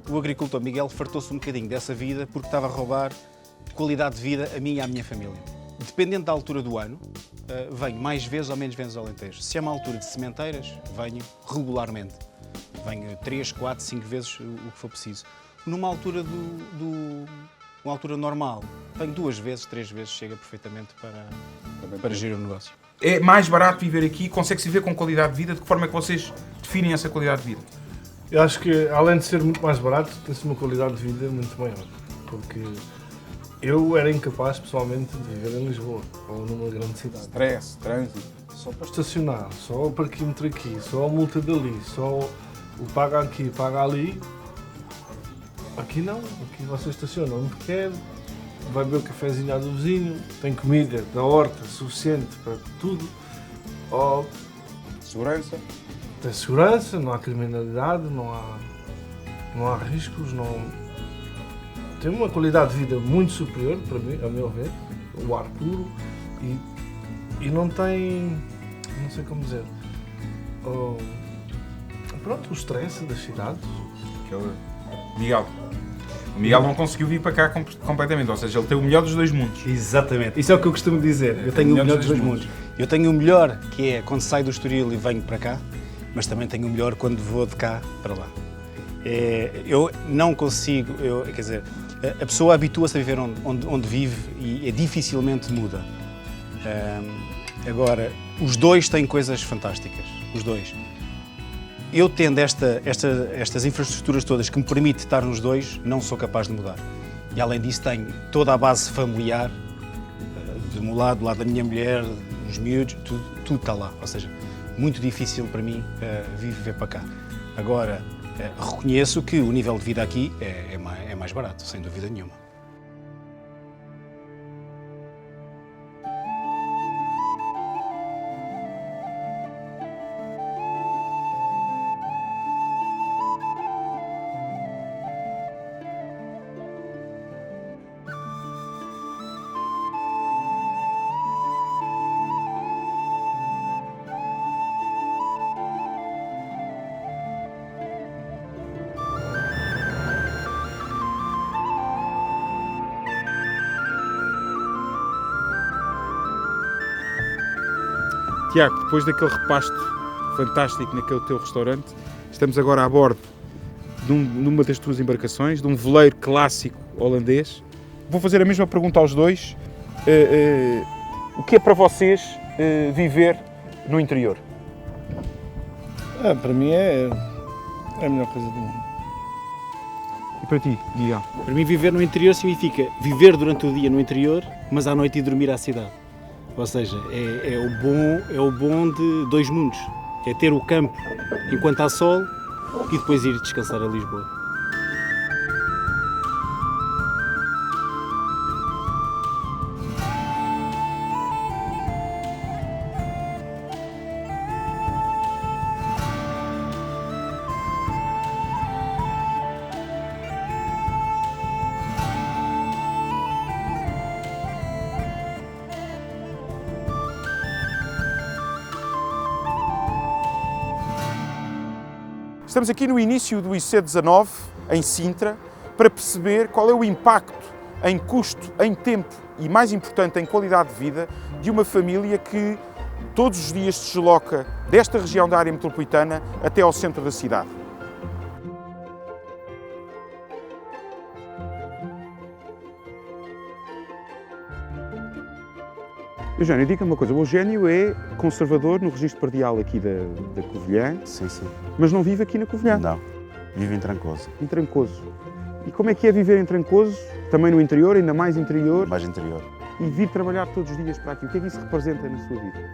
o agricultor Miguel fartou-se um bocadinho dessa vida porque estava a roubar qualidade de vida a mim e à minha família. Dependendo da altura do ano, venho mais vezes ou menos vezes ao Alentejo. Se é uma altura de sementeiras, venho regularmente. Venho 3, 4, 5 vezes o que for preciso. Numa altura uma altura normal, venho 2 vezes, 3 vezes, chega perfeitamente para gerir o negócio. É mais barato viver aqui? Consegue-se viver com qualidade de vida? De que forma é que vocês definem essa qualidade de vida? Eu acho que, além de ser muito mais barato, tem-se uma qualidade de vida muito maior. Porque eu era incapaz, pessoalmente, de viver em Lisboa ou numa grande cidade. Stress, trânsito. Só para estacionar, só o parquímetro aqui, só a multa dali, só o paga aqui, paga ali. Aqui não, aqui você estaciona onde quer, vai beber o cafezinho do vizinho, tem comida da horta suficiente para tudo. Segurança. Tem segurança, não há criminalidade, não há riscos, tem uma qualidade de vida muito superior, para mim, a meu ver, o ar puro e não tem, não sei como dizer, o stress das cidades. Miguel? O Miguel não conseguiu vir para cá completamente, ou seja, ele tem o melhor dos dois mundos. Exatamente, isso é o que eu costumo dizer. Eu tenho o melhor dos dois mundos. Eu tenho o melhor, que é quando saio do Estoril e venho para cá, mas também tenho o melhor quando vou de cá para lá. Eu não consigo, quer dizer, a pessoa habitua-se a viver onde vive e dificilmente muda. Agora, os dois têm coisas fantásticas, os dois. Eu tendo estas infraestruturas todas que me permite estar nos dois, não sou capaz de mudar. E além disso tenho toda a base familiar, do meu lado, do lado da minha mulher, dos miúdos, tudo está lá. Ou seja, muito difícil para mim viver para cá. Agora, reconheço que o nível de vida aqui é mais barato, sem dúvida nenhuma. Tiago, depois daquele repasto fantástico naquele teu restaurante, estamos agora a bordo de uma das tuas embarcações, de um veleiro clássico holandês. Vou fazer a mesma pergunta aos dois. O que é para vocês viver no interior? Para mim é a melhor coisa do mundo. E para ti, Miguel? Para mim viver no interior significa viver durante o dia no interior, mas à noite ir dormir à cidade. Ou seja, é o bom de dois mundos. É ter o campo enquanto há sol e depois ir descansar a Lisboa. Estamos aqui no início do IC19, em Sintra, para perceber qual é o impacto em custo, em tempo e, mais importante, em qualidade de vida de uma família que todos os dias se desloca desta região da área metropolitana até ao centro da cidade. Eugénio, diga-me uma coisa, o Eugénio é conservador no registro predial aqui da Covilhã. Sim, sim. Mas não vive aqui na Covilhã? Não, vive em Trancoso. Em Trancoso. E como é que é viver em Trancoso, também no interior, ainda mais interior? Mais interior. E vir trabalhar todos os dias para aqui, o que é que isso representa na sua vida?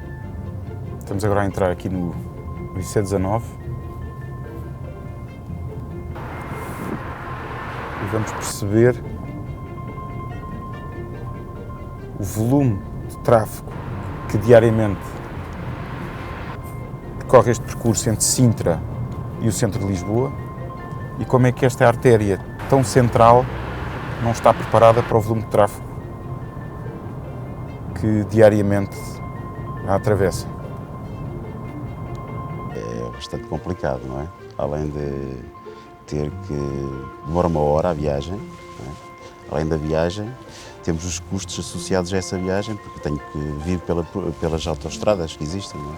Estamos agora a entrar aqui no IC19. E vamos perceber o volume de tráfego que diariamente percorre este percurso entre Sintra e o centro de Lisboa e como é que esta artéria tão central não está preparada para o volume de tráfego que diariamente a atravessa. É bastante complicado, não é? Além de ter que demora uma hora a viagem, não é? Além da viagem, temos os custos associados a essa viagem, porque tenho que vir pelas autoestradas que existem, não é?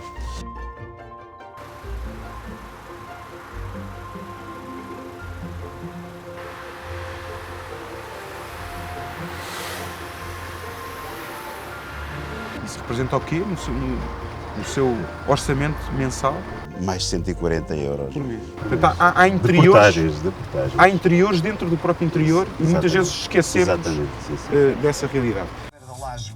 Isso representa o quê no seu orçamento mensal? Mais de 140 euros. Por mês. Portanto, há interiores, de portagens. Há interiores dentro do próprio interior e muitas vezes esquecemos dessa realidade.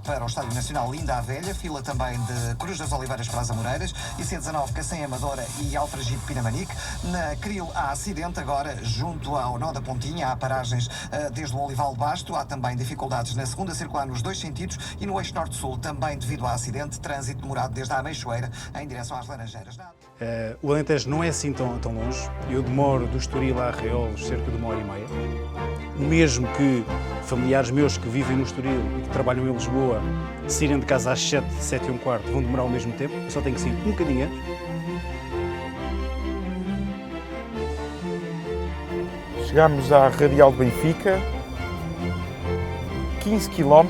Para o Estádio Nacional Linda a Velha, fila também de Cruz das Oliveiras para as Amoreiras, IC19 Cacém Amadora e Alfragide Pinamanique. Na Cril há acidente agora junto ao Nó da Pontinha, há paragens desde o Olival Basto, há também dificuldades na segunda circular nos dois sentidos e no eixo norte-sul também devido ao acidente, trânsito demorado desde a Ameixoeira em direção às Laranjeiras. O Alentejo não é assim tão longe, eu demoro do Estoril a Arraiolos cerca de 1h30. Mesmo que familiares meus que vivem no Estoril e que trabalham em Lisboa saírem de casa às 7h15, vão demorar ao mesmo tempo, eu só tenho que sair um bocadinho antes. Chegámos à Radial de Benfica, 15 km,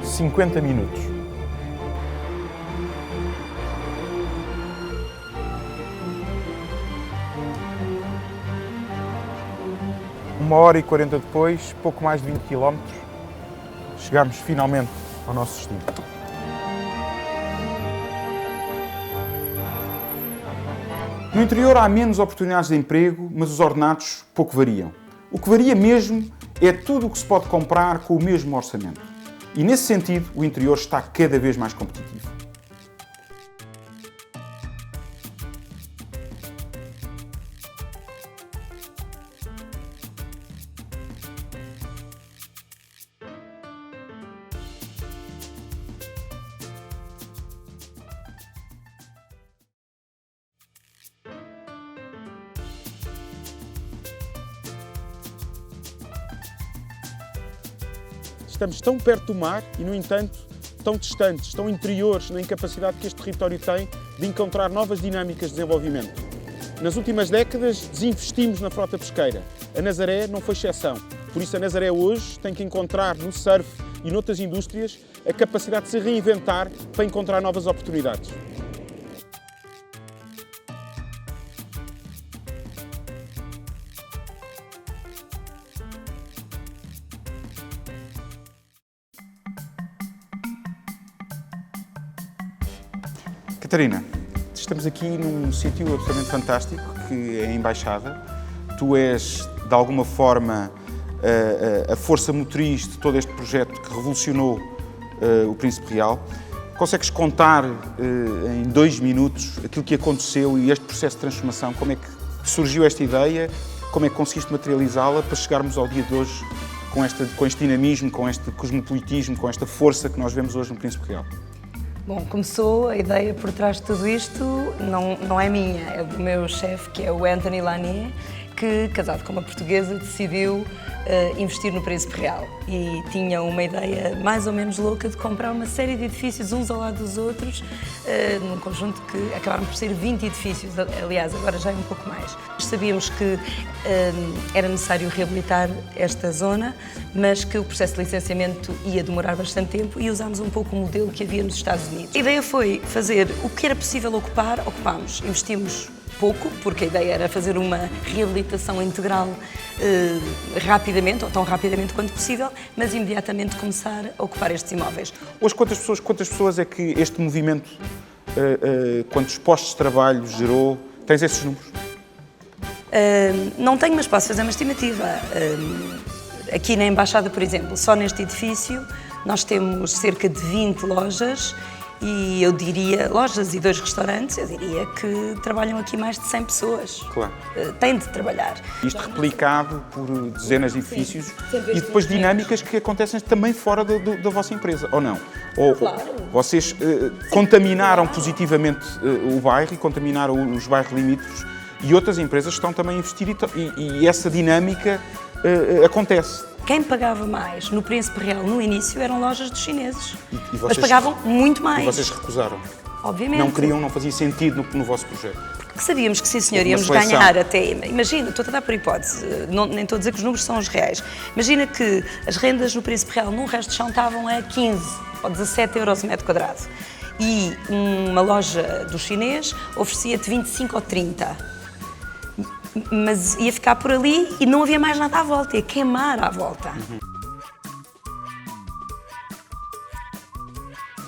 50 minutos. Uma hora e 40 depois, pouco mais de 20 km, chegámos finalmente ao nosso destino. No interior há menos oportunidades de emprego, mas os ordenados pouco variam. O que varia mesmo é tudo o que se pode comprar com o mesmo orçamento. E nesse sentido, o interior está cada vez mais competitivo. Estamos tão perto do mar e, no entanto, tão distantes, tão interiores na incapacidade que este território tem de encontrar novas dinâmicas de desenvolvimento. Nas últimas décadas, desinvestimos na frota pesqueira. A Nazaré não foi exceção. Por isso, a Nazaré hoje tem que encontrar no surf e noutras indústrias a capacidade de se reinventar para encontrar novas oportunidades. Catarina, estamos aqui num sítio absolutamente fantástico, que é a Embaixada. Tu és, de alguma forma, a força motriz de todo este projeto que revolucionou o Príncipe Real. Consegues contar em 2 minutos aquilo que aconteceu e este processo de transformação? Como é que surgiu esta ideia? Como é que conseguiste materializá-la para chegarmos ao dia de hoje com este dinamismo, com este cosmopolitismo, com esta força que nós vemos hoje no Príncipe Real? Bom, começou a ideia por trás de tudo isto, não é minha, é do meu chefe, que é o Anthony Lanier, que, casado com uma portuguesa, decidiu investir no Príncipe Real e tinha uma ideia mais ou menos louca de comprar uma série de edifícios uns ao lado dos outros, num conjunto que acabaram por ser 20 edifícios, aliás, agora já é um pouco mais. Sabíamos que era necessário reabilitar esta zona, mas que o processo de licenciamento ia demorar bastante tempo e usámos um pouco o modelo que havia nos Estados Unidos. A ideia foi fazer o que era possível ocupar, ocupámos. Investimos pouco, porque a ideia era fazer uma reabilitação integral rapidamente, ou tão rapidamente quanto possível, mas imediatamente começar a ocupar estes imóveis. Hoje, quantas pessoas é que este movimento, quantos postos de trabalho gerou? Tens esses números? Não tenho, mas posso fazer uma estimativa. Aqui na Embaixada, por exemplo, só neste edifício, nós temos cerca de 20 lojas e eu diria, lojas e 2 restaurantes, eu diria que trabalham aqui mais de 100 pessoas. Claro. Têm de trabalhar. Isto replicado por dezenas de edifícios e depois dinâmicas que acontecem também fora da vossa empresa, ou não? Claro. Vocês contaminaram positivamente o bairro e contaminaram os bairros limítrofes e outras empresas estão também a investir e essa dinâmica acontece. Quem pagava mais no Príncipe Real no início eram lojas dos chineses, e vocês, mas pagavam muito mais. E vocês recusaram? Obviamente. Não queriam, não fazia sentido no vosso projeto? Porque sabíamos que sim, senhor, íamos ganhar até... Imagina, estou a dar por hipótese, nem estou a dizer que os números são os reais. Imagina que as rendas no Príncipe Real num resto de chão estavam a 15 ou 17 euros o metro quadrado. E uma loja do chinês oferecia-te 25 ou 30. Mas ia ficar por ali e não havia mais nada à volta, ia queimar à volta.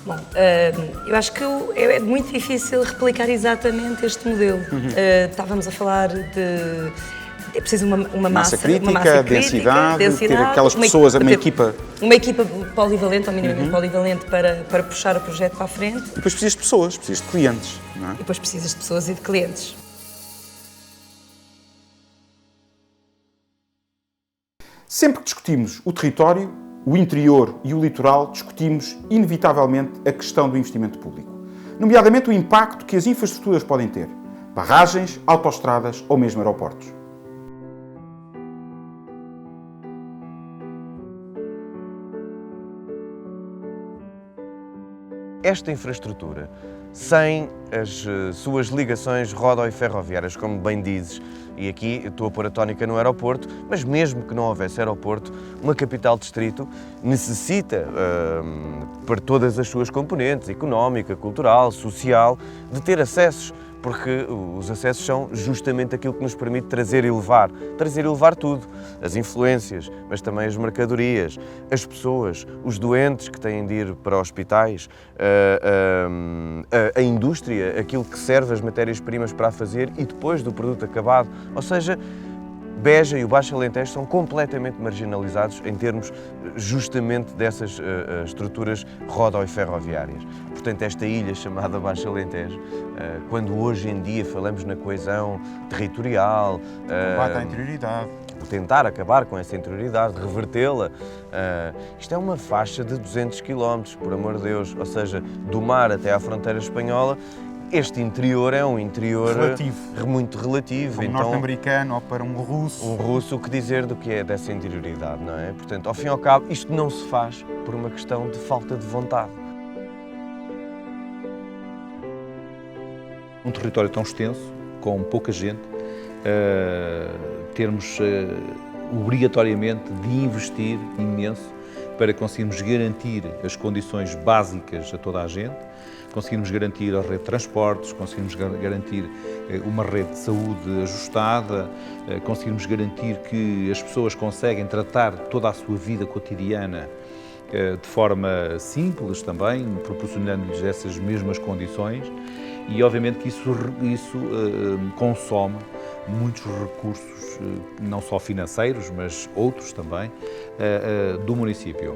Bom, eu acho que é muito difícil replicar exatamente este modelo. Estávamos a falar de... É preciso uma massa crítica, densidade, ter aquelas pessoas, uma equipa... Uma equipa polivalente, ou minimamente polivalente, para puxar o projeto para a frente. E depois precisas de pessoas, precisas de clientes, não é? E depois precisas de pessoas e de clientes. Sempre que discutimos o território, o interior e o litoral, discutimos inevitavelmente a questão do investimento público, nomeadamente o impacto que as infraestruturas podem ter, barragens, autoestradas ou mesmo aeroportos. esta infraestrutura, sem as suas ligações rodo- e ferroviárias, como bem dizes, e aqui estou a pôr a tónica no aeroporto, mas mesmo que não houvesse aeroporto, uma capital-distrito necessita, para todas as suas componentes, económica, cultural, social, de ter acessos, porque os acessos são justamente aquilo que nos permite trazer e levar tudo, as influências, mas também as mercadorias, as pessoas, os doentes que têm de ir para hospitais, a indústria, aquilo que serve as matérias-primas para a fazer e depois do produto acabado, ou seja, Beja e o Baixo Alentejo são completamente marginalizados em termos justamente dessas estruturas rodo- e ferroviárias. Portanto, esta ilha chamada Baixo Alentejo, quando hoje em dia falamos na coesão territorial, Combate à interioridade, tentar acabar com essa interioridade, revertê-la, isto é uma faixa de 200 km, por amor de Deus, ou seja, do mar até à fronteira espanhola. Este interior é um interior muito relativo. Para um norte-americano ou para um russo. Um russo, o que dizer do que é dessa interioridade, não é? Portanto, ao fim e ao cabo, isto não se faz por uma questão de falta de vontade. Um território tão extenso, com pouca gente, termos obrigatoriamente de investir imenso para conseguirmos garantir as condições básicas a toda a gente, conseguirmos garantir a rede de transportes, conseguirmos garantir uma rede de saúde ajustada, conseguirmos garantir que as pessoas conseguem tratar toda a sua vida cotidiana de forma simples também, proporcionando-lhes essas mesmas condições, e obviamente que isso consome muitos recursos, não só financeiros, mas outros também, do município.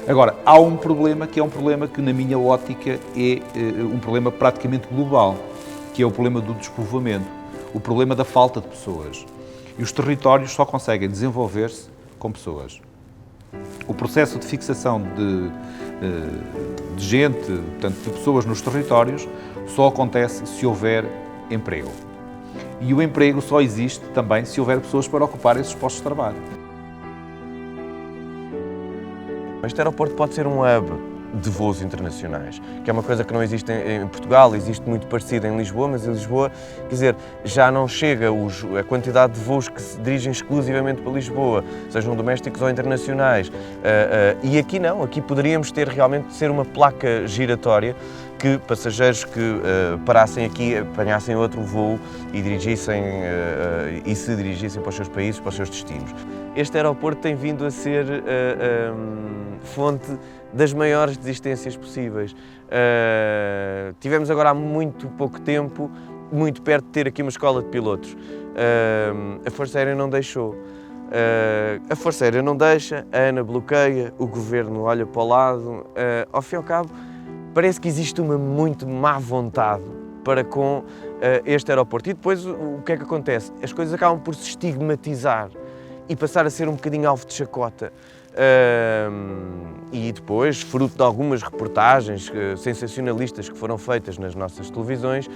Agora, há um problema que é um problema que, na minha ótica, é um problema praticamente global, que é o problema do despovoamento, o problema da falta de pessoas. E os territórios só conseguem desenvolver-se com pessoas. O processo de fixação de gente, portanto, de pessoas nos territórios, só acontece se houver emprego. E o emprego só existe também se houver pessoas para ocupar esses postos de trabalho. Este aeroporto pode ser um hub de voos internacionais, que é uma coisa que não existe em Portugal, existe muito parecido em Lisboa, mas em Lisboa, quer dizer, já não chega a quantidade de voos que se dirigem exclusivamente para Lisboa, sejam domésticos ou internacionais. E aqui não, aqui poderíamos ter realmente ser uma placa giratória que passageiros que parassem aqui, apanhassem outro voo e se dirigissem para os seus países, para os seus destinos. Este aeroporto tem vindo a ser fonte das maiores desistências possíveis. Tivemos agora há muito pouco tempo, muito perto de ter aqui uma escola de pilotos. A Força Aérea não deixou. A Força Aérea não deixa, a ANA bloqueia, o Governo olha para o lado. Ao fim e ao cabo, parece que existe uma muito má vontade para com este aeroporto. E depois o que é que acontece? As coisas acabam por se estigmatizar e passar a ser um bocadinho alvo de chacota. E depois, fruto de algumas reportagens sensacionalistas que foram feitas nas nossas televisões,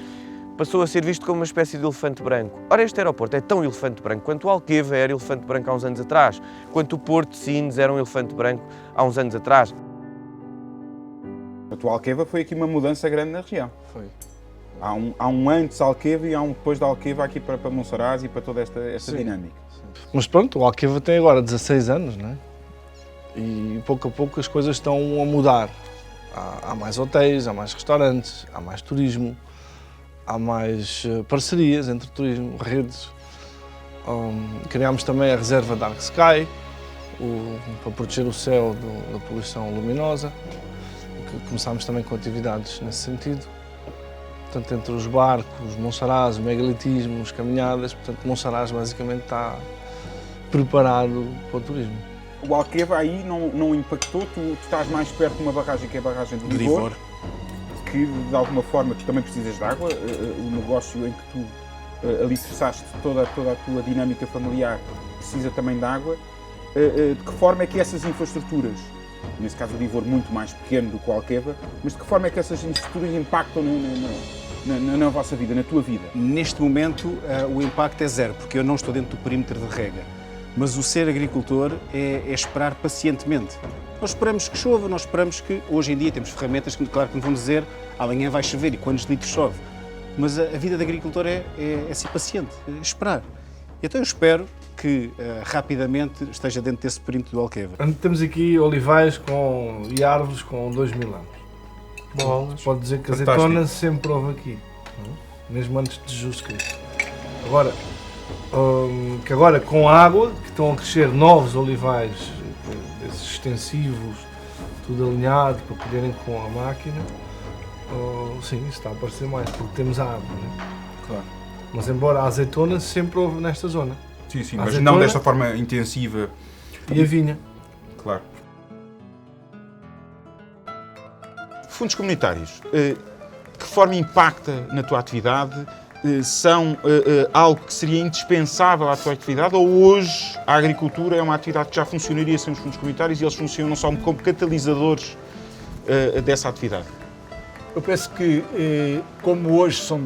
passou a ser visto como uma espécie de elefante branco. Ora, este aeroporto é tão elefante branco quanto o Alqueva era elefante branco há uns anos atrás, quanto o Porto de Sines era um elefante branco há uns anos atrás. A tua Alqueva foi aqui uma mudança grande na região. Foi. Há um antes Alqueva e há um depois da Alqueva aqui para Monsaraz e para toda esta dinâmica. Mas pronto, o Alqueva tem agora 16 anos, não é? E pouco a pouco as coisas estão a mudar. Há mais hotéis, há mais restaurantes, há mais turismo, há mais parcerias entre turismo, redes. Criámos também a reserva Dark Sky, para proteger o céu da poluição luminosa. Começámos também com atividades nesse sentido. Portanto, entre os barcos, Monsaraz, o megalitismo, as caminhadas, portanto, Monsaraz basicamente está preparado para o turismo. O Alqueva aí não impactou? Tu estás mais perto de uma barragem que é a barragem de Livor, que de alguma forma tu também precisas de água. O negócio em que tu alicerçaste toda a tua dinâmica familiar precisa também de água. De que forma é que essas infraestruturas, nesse caso o Livor muito mais pequeno do que o Alqueva, mas de que forma é que essas infraestruturas impactam na vossa vida, na tua vida? Neste momento o impacto é zero, porque eu não estou dentro do perímetro de rega. Mas o ser agricultor é esperar pacientemente. Nós esperamos que chova, nós esperamos que... Hoje em dia temos ferramentas que, claro, que não vão dizer amanhã vai chover e quantos litros chove. Mas a vida de agricultor é ser paciente, é esperar. E então eu espero que rapidamente esteja dentro desse perímetro do Alqueva. Temos aqui olivais e árvores com 2000 anos. Bolas. Pode dizer que a Fantástico. azeitona sempre houve aqui, mesmo antes de Jesus Cristo. Agora com a água, que estão a crescer novos olivais, esses extensivos, tudo alinhado para poderem com a máquina, sim, isso está a aparecer mais, porque temos a água, né? Claro. Mas embora a azeitona sempre houve nesta zona. Sim, sim, A mas azeitona não desta forma intensiva. E a vinha. Claro. Fundos comunitários, que forma impacta na tua atividade? São algo que seria indispensável à tua atividade, ou hoje a agricultura é uma atividade que já funcionaria sem os fundos comunitários e eles funcionam só como catalisadores dessa atividade? Eu penso que, como hoje são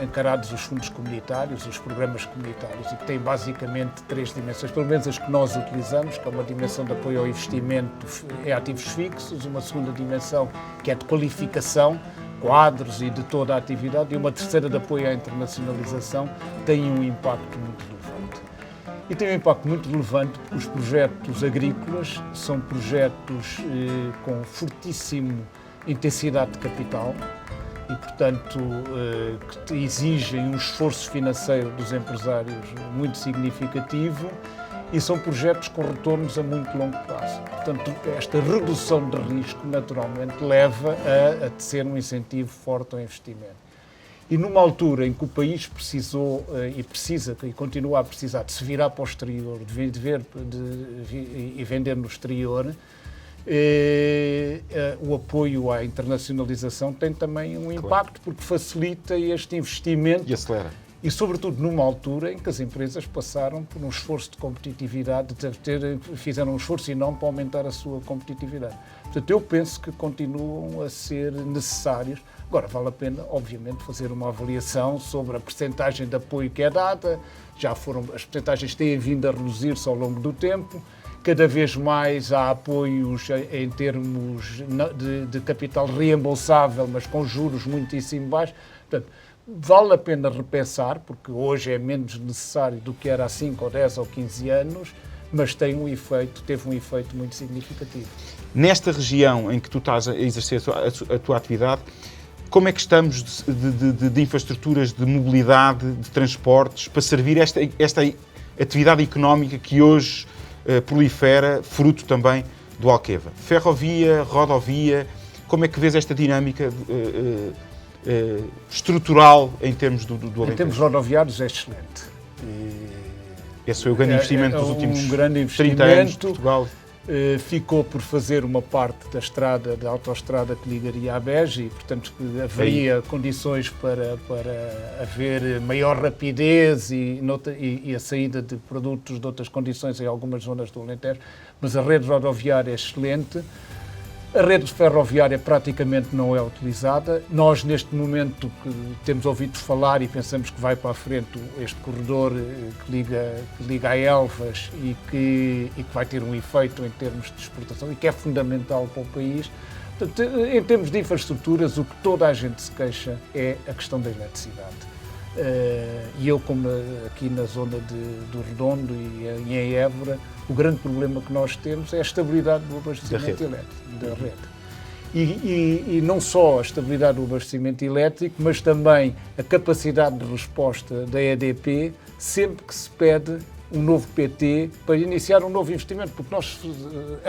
encarados os fundos comunitários, os programas comunitários, e que têm basicamente 3 dimensões, pelo menos as que nós utilizamos, que é uma dimensão de apoio ao investimento em ativos fixos, uma segunda dimensão que é de qualificação, quadros e de toda a atividade, e uma terceira de apoio à internacionalização, tem um impacto muito relevante. E tem um impacto muito relevante porque os projetos agrícolas são projetos com fortíssimo intensidade de capital e, portanto, que exigem um esforço financeiro dos empresários muito significativo e são projetos com retornos a muito longo prazo. Portanto, esta redução de risco, naturalmente, leva a ser um incentivo forte ao investimento. E numa altura em que o país precisou e precisa, e continua a precisar, de se virar para o exterior, e vender no exterior, o apoio à internacionalização tem também um impacto, porque facilita este investimento. E acelera. E, sobretudo, numa altura em que as empresas passaram por um esforço de competitividade, fizeram um esforço enorme para aumentar a sua competitividade. Portanto, eu penso que continuam a ser necessários. Agora, vale a pena, obviamente, fazer uma avaliação sobre a percentagem de apoio que é dada. As percentagens têm vindo a reduzir-se ao longo do tempo. Cada vez mais há apoios em termos de capital reembolsável, mas com juros muitíssimo baixos. Portanto, vale a pena repensar, porque hoje é menos necessário do que era há 5 ou 10 ou 15 anos, mas teve um efeito muito significativo. Nesta região em que tu estás a exercer a tua atividade, como é que estamos de infraestruturas de mobilidade, de transportes, para servir esta atividade económica que hoje prolifera, fruto também do Alqueva? Ferrovia, rodovia, como é que vês esta dinâmica estrutural em termos do Alentejo? Em termos rodoviários é excelente. Esse foi o grande investimento dos últimos 30 anos de Portugal. Ficou por fazer uma parte da autoestrada que ligaria à Beja e, portanto, haveria condições para haver maior rapidez e a saída de produtos de outras condições em algumas zonas do Alentejo, mas a rede rodoviária é excelente. A rede ferroviária praticamente não é utilizada. Nós, neste momento, que temos ouvido falar e pensamos que vai para a frente este corredor que liga a Elvas e que vai ter um efeito em termos de exportação e que é fundamental para o país. Portanto, em termos de infraestruturas, o que toda a gente se queixa é a questão da eletricidade. E eu, como aqui na zona do Redondo e em Évora, o grande problema que nós temos é a estabilidade do abastecimento elétrico, da rede. E não só a estabilidade do abastecimento elétrico, mas também a capacidade de resposta da EDP sempre que se pede um novo PT para iniciar um novo investimento, porque a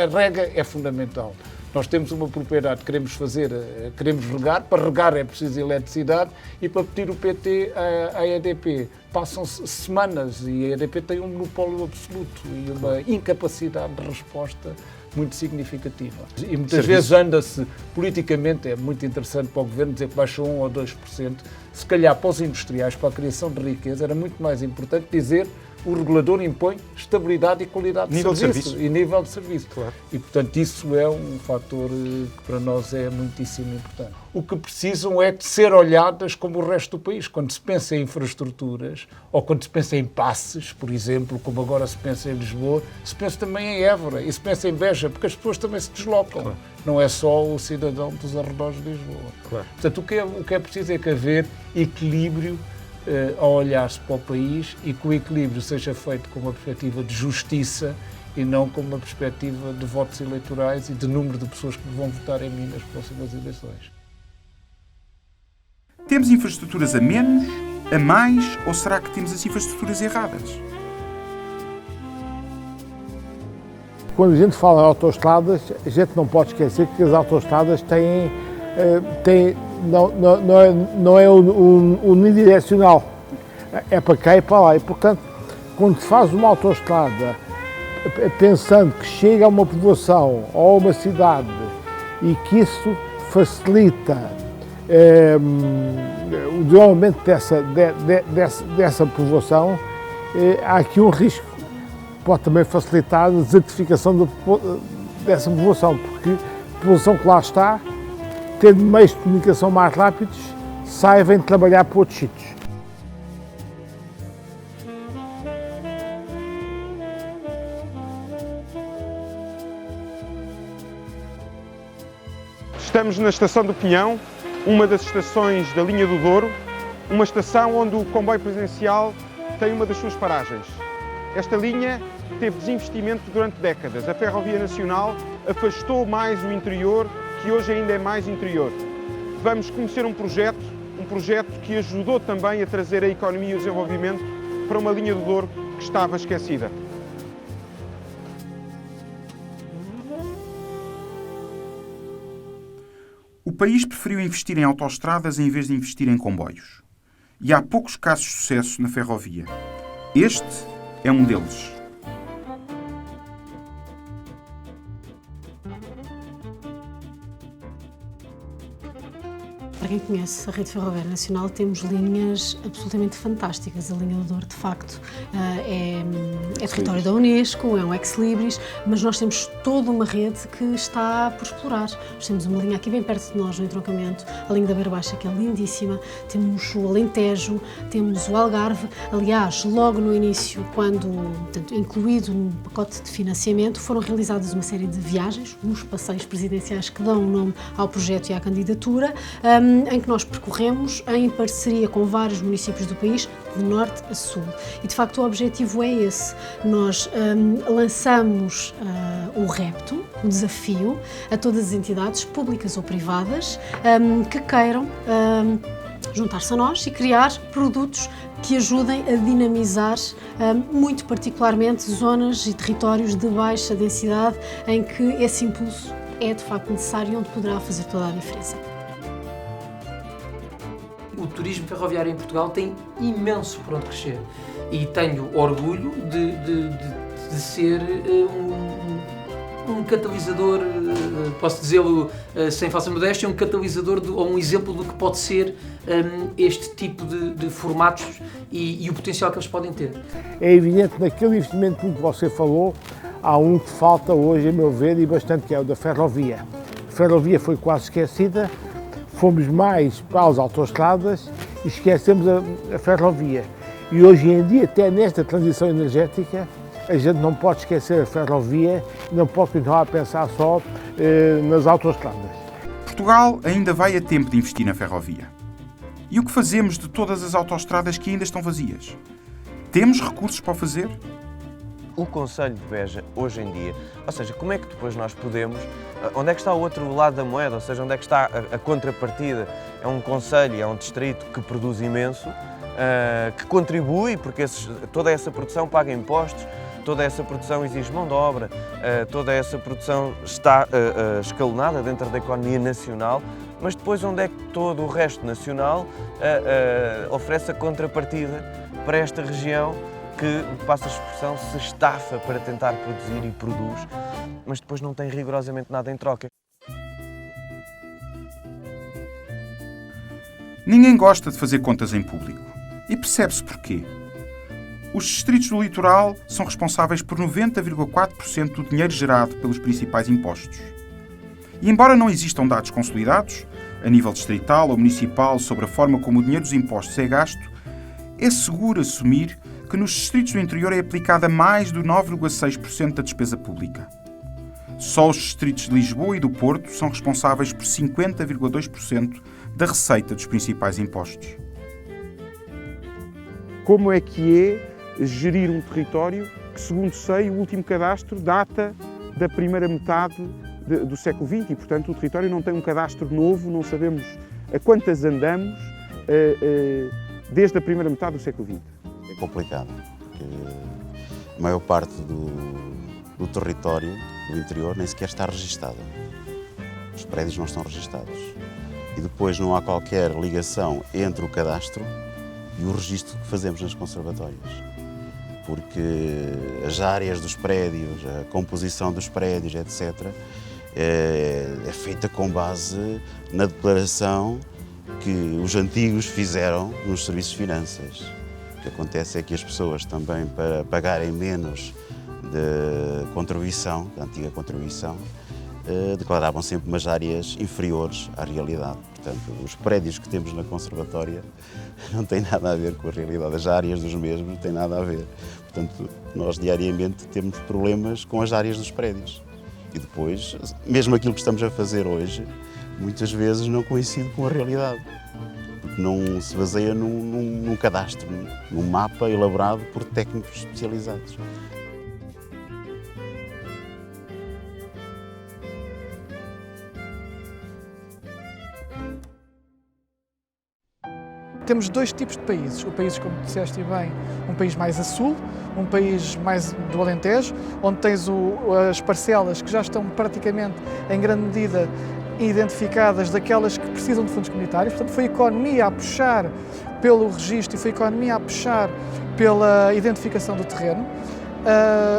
rega é fundamental. Nós temos uma propriedade que queremos regar, para regar é preciso eletricidade e para pedir o PT à EDP passam-se semanas e a EDP tem um monopólio absoluto e uma incapacidade de resposta muito significativa. E muitas vezes anda-se, politicamente é muito interessante para o Governo dizer que baixou 1 ou 2%, se calhar para os industriais, para a criação de riqueza, era muito mais importante dizer o regulador impõe estabilidade e qualidade Nível de de serviço. serviço. E nível de serviço. Claro. E, portanto, isso é um fator que para nós é muitíssimo importante. O que precisam é de ser olhadas como o resto do país. Quando se pensa em infraestruturas, ou quando se pensa em passes, por exemplo, como agora se pensa em Lisboa, se pensa também em Évora e se pensa em Beja, porque as pessoas também se deslocam. Claro. Não é só o cidadão dos arredores de Lisboa. Claro. Portanto, o que é preciso é que haver equilíbrio ao olhar-se para o país e que o equilíbrio seja feito com uma perspectiva de justiça e não com uma perspectiva de votos eleitorais e de número de pessoas que vão votar em mim nas próximas eleições. Temos infraestruturas a menos, a mais, ou será que temos as infraestruturas erradas? Quando a gente fala em autoestradas, a gente não pode esquecer que as autoestradas não é unidirecional, é para cá e para lá. E, portanto, quando se faz uma autoestrada pensando que chega a uma povoação ou a uma cidade e que isso facilita o desenvolvimento dessa povoação, há aqui um risco. Pode também facilitar a desertificação dessa povoação, porque a população que lá está, tendo meios de comunicação mais rápidos, vem trabalhar para outros sítios. Estamos na Estação do Pinhão, uma das estações da linha do Douro, uma estação onde o comboio presidencial tem uma das suas paragens. Esta linha teve desinvestimento durante décadas. A Ferrovia Nacional afastou mais o interior, que hoje ainda é mais interior. Vamos conhecer um projeto que ajudou também a trazer a economia e o desenvolvimento para uma linha do Douro que estava esquecida. O país preferiu investir em autoestradas em vez de investir em comboios. E há poucos casos de sucesso na ferrovia. Este é um deles. Para quem conhece a Rede Ferroviária Nacional, temos linhas absolutamente fantásticas. A linha do Douro, de facto, é território da Unesco, é um ex-libris, mas nós temos toda uma rede que está por explorar. Nós temos uma linha aqui bem perto de nós, no entroncamento, a linha da Beira Baixa, que é lindíssima, temos o Alentejo, temos o Algarve. Aliás, logo no início, portanto, incluído no pacote de financiamento, foram realizadas uma série de viagens, uns passeios presidenciais que dão o nome ao projeto e à candidatura, em que nós percorremos em parceria com vários municípios do país, de norte a sul. E, de facto, o objetivo é esse. Nós lançamos o repto, o desafio, a todas as entidades, públicas ou privadas, que queiram juntar-se a nós e criar produtos que ajudem a dinamizar, muito particularmente, zonas e territórios de baixa densidade, em que esse impulso é, de facto, necessário e onde poderá fazer toda a diferença. O turismo ferroviário em Portugal tem imenso por onde crescer e tenho orgulho de ser um catalisador, posso dizê-lo sem falsa modéstia, um catalisador ou um exemplo do que pode ser este tipo de formatos e o potencial que eles podem ter. É evidente que naquele investimento que você falou, há um que falta hoje, a meu ver, e bastante, que é o da ferrovia. A ferrovia foi quase esquecida. Fomos mais para as autoestradas e esquecemos a ferrovia. E hoje em dia, até nesta transição energética, a gente não pode esquecer a ferrovia e não pode continuar a pensar só nas autoestradas. Portugal ainda vai a tempo de investir na ferrovia. E o que fazemos de todas as autoestradas que ainda estão vazias? Temos recursos para o fazer? O Concelho de Beja, hoje em dia, ou seja, como é que depois nós podemos, onde é que está o outro lado da moeda, ou seja, onde é que está a contrapartida? É um concelho, é um distrito que produz imenso, que contribui, porque toda essa produção paga impostos, toda essa produção exige mão de obra, toda essa produção está escalonada dentro da economia nacional, mas depois onde é que todo o resto nacional oferece a contrapartida para esta região que, passa a expressão, se estafa para tentar produzir e produz, mas depois não tem rigorosamente nada em troca. Ninguém gosta de fazer contas em público. E percebe-se porquê. Os distritos do litoral são responsáveis por 90,4% do dinheiro gerado pelos principais impostos. E embora não existam dados consolidados, a nível distrital ou municipal, sobre a forma como o dinheiro dos impostos é gasto, é seguro assumir que nos distritos do interior é aplicada mais do 9,6% da despesa pública. Só os distritos de Lisboa e do Porto são responsáveis por 50,2% da receita dos principais impostos. Como é que é gerir um território que, segundo sei, o último cadastro data da primeira metade do século XX e, portanto, o território não tem um cadastro novo, não sabemos a quantas andamos desde a primeira metade do século XX. É complicado, porque a maior parte do território do interior nem sequer está registada. Os prédios não estão registados. E depois não há qualquer ligação entre o cadastro e o registro que fazemos nas conservatórias. Porque as áreas dos prédios, a composição dos prédios, etc., é feita com base na declaração que os antigos fizeram nos serviços de finanças. O que acontece é que as pessoas também, para pagarem menos de contribuição, da antiga contribuição, declaravam sempre umas áreas inferiores à realidade. Portanto, os prédios que temos na conservatória não têm nada a ver com a realidade, as áreas dos mesmos não têm nada a ver. Portanto, nós diariamente temos problemas com as áreas dos prédios. E depois, mesmo aquilo que estamos a fazer hoje, muitas vezes não coincide com a realidade. Porque não se baseia num cadastro, num mapa elaborado por técnicos especializados. Temos dois tipos de países. O país, como disseste bem, um país mais a sul, um país mais do Alentejo, onde tens as parcelas que já estão praticamente, em grande medida, identificadas daquelas que precisam de fundos comunitários. Portanto, foi a economia a puxar pelo registro e foi a economia a puxar pela identificação do terreno.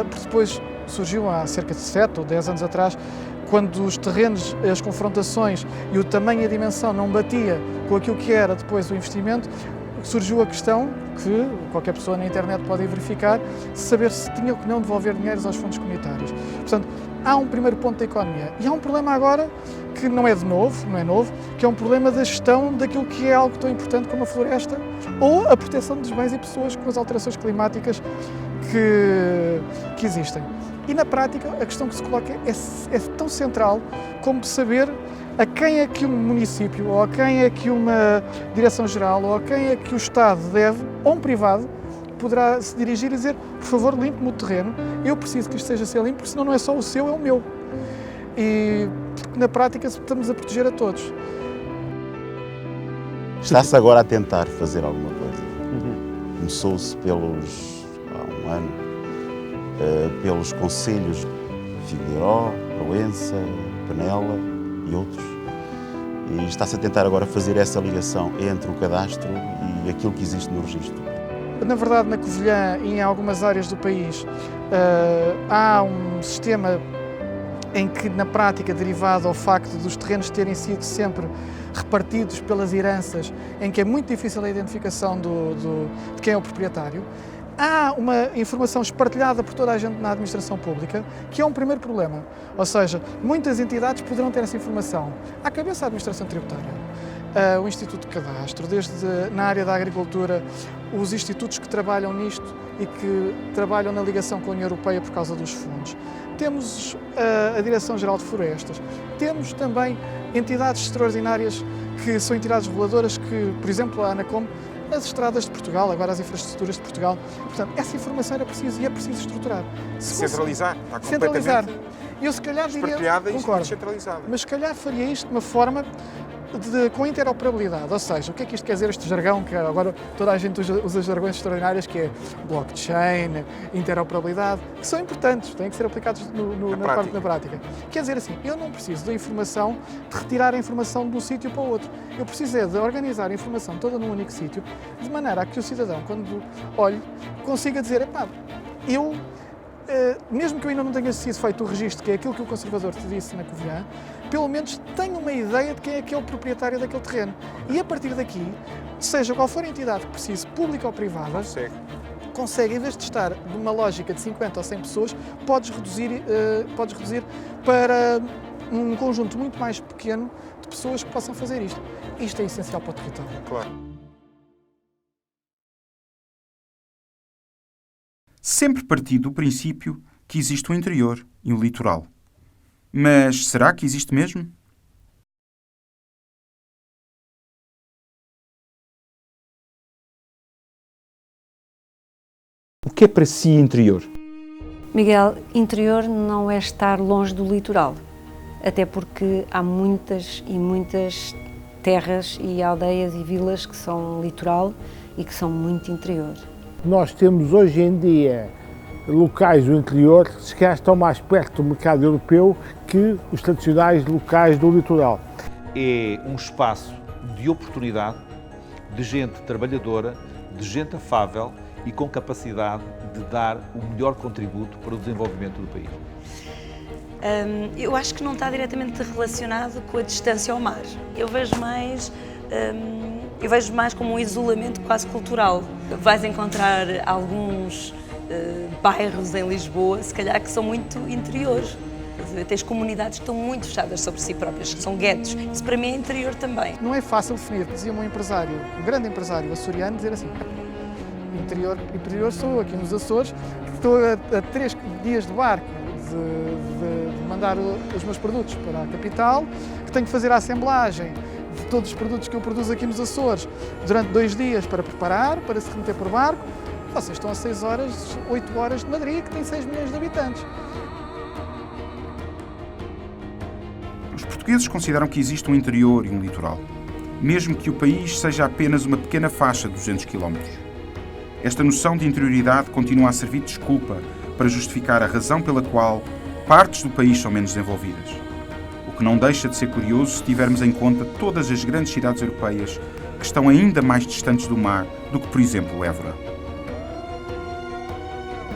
Porque depois surgiu há cerca de 7 ou 10 anos atrás, quando os terrenos, as confrontações e o tamanho e a dimensão não batia com aquilo que era depois o investimento, surgiu a questão, que qualquer pessoa na internet pode verificar, saber se tinha ou que não devolver dinheiros aos fundos comunitários. Portanto, há um primeiro ponto da economia. E há um problema agora, que não é novo, que é um problema da gestão daquilo que é algo tão importante como a floresta ou a proteção dos bens e pessoas com as alterações climáticas que existem. E na prática, a questão que se coloca é tão central como saber a quem é que um município, ou a quem é que uma direção-geral, ou a quem é que o Estado deve, ou um privado, poderá se dirigir e dizer: por favor, limpe-me o terreno, eu preciso que isto seja ser limpo, porque senão não é só o seu, é o meu. E na prática estamos a proteger a todos. Está-se agora a tentar fazer alguma coisa. Começou-se há um ano, pelos concelhos Figueiró, Proença, Penela e outros. E está-se a tentar agora fazer essa ligação entre o cadastro e aquilo que existe no registro. Na verdade, na Covilhã e em algumas áreas do país, há um sistema em que, na prática, derivado ao facto dos terrenos terem sido sempre repartidos pelas heranças, em que é muito difícil a identificação de quem é o proprietário, há uma informação espartilhada por toda a gente na administração pública, que é um primeiro problema. Ou seja, muitas entidades poderão ter essa informação. À cabeça da administração tributária, o Instituto de Cadastro, desde na área da agricultura, os institutos que trabalham nisto e que trabalham na ligação com a União Europeia por causa dos fundos. Temos a Direção-Geral de Florestas, temos também entidades extraordinárias que são entidades reguladoras que, por exemplo, a ANACOM, as estradas de Portugal, agora as infraestruturas de Portugal. Portanto, essa informação era preciso e é preciso estruturar. Centralizar, está centralizar. completamente Eu se calhar diria, e descentralizada. Mas se calhar faria isto de uma forma com interoperabilidade, ou seja, o que é que isto quer dizer, este jargão, que agora toda a gente usa jargões extraordinários, que é blockchain, interoperabilidade, que são importantes, têm que ser aplicados na prática. Quer dizer assim, eu não preciso da informação, de retirar a informação de um sítio para o outro, eu preciso de organizar a informação toda num único sítio, de maneira a que o cidadão, quando olhe, consiga dizer: epá, eu, mesmo que eu ainda não tenha sido feito o registro, que é aquilo que o conservador te disse na Covilhã, pelo menos tenho uma ideia de quem é que é o proprietário daquele terreno. E a partir daqui, seja qual for a entidade que precise, pública ou privada, consegue, em vez de estar numa lógica de 50 ou 100 pessoas, podes reduzir para um conjunto muito mais pequeno de pessoas que possam fazer isto. Isto é essencial para o território. Claro. Sempre parti do princípio que existe o interior e o litoral. Mas será que existe mesmo? O que é para si interior? Miguel, interior não é estar longe do litoral, até porque há muitas e muitas terras e aldeias e vilas que são litoral e que são muito interior. Nós temos hoje em dia locais do interior que se calhar estão mais perto do mercado europeu que os tradicionais locais do litoral. É um espaço de oportunidade, de gente trabalhadora, de gente afável e com capacidade de dar o melhor contributo para o desenvolvimento do país. Eu acho que não está diretamente relacionado com a distância ao mar. Eu vejo mais como um isolamento quase cultural. Vais encontrar alguns bairros em Lisboa, se calhar, que são muito interiores. Tens comunidades que estão muito fechadas sobre si próprias, que são guetos. Isso para mim é interior também. Não é fácil definir, dizia um grande empresário açoriano, dizer assim, interior sou aqui nos Açores, que estou a 3 dias de barco de mandar os meus produtos para a capital, que tenho que fazer a assemblagem de todos os produtos que eu produzo aqui nos Açores durante 2 dias para preparar, para se remeter por barco. Vocês estão a 6 horas, 8 horas de Madrid, que tem 6 milhões de habitantes. Os portugueses consideram que existe um interior e um litoral, mesmo que o país seja apenas uma pequena faixa de 200 km. Esta noção de interioridade continua a servir de desculpa para justificar a razão pela qual partes do país são menos desenvolvidas. O que não deixa de ser curioso se tivermos em conta todas as grandes cidades europeias que estão ainda mais distantes do mar do que, por exemplo, Évora.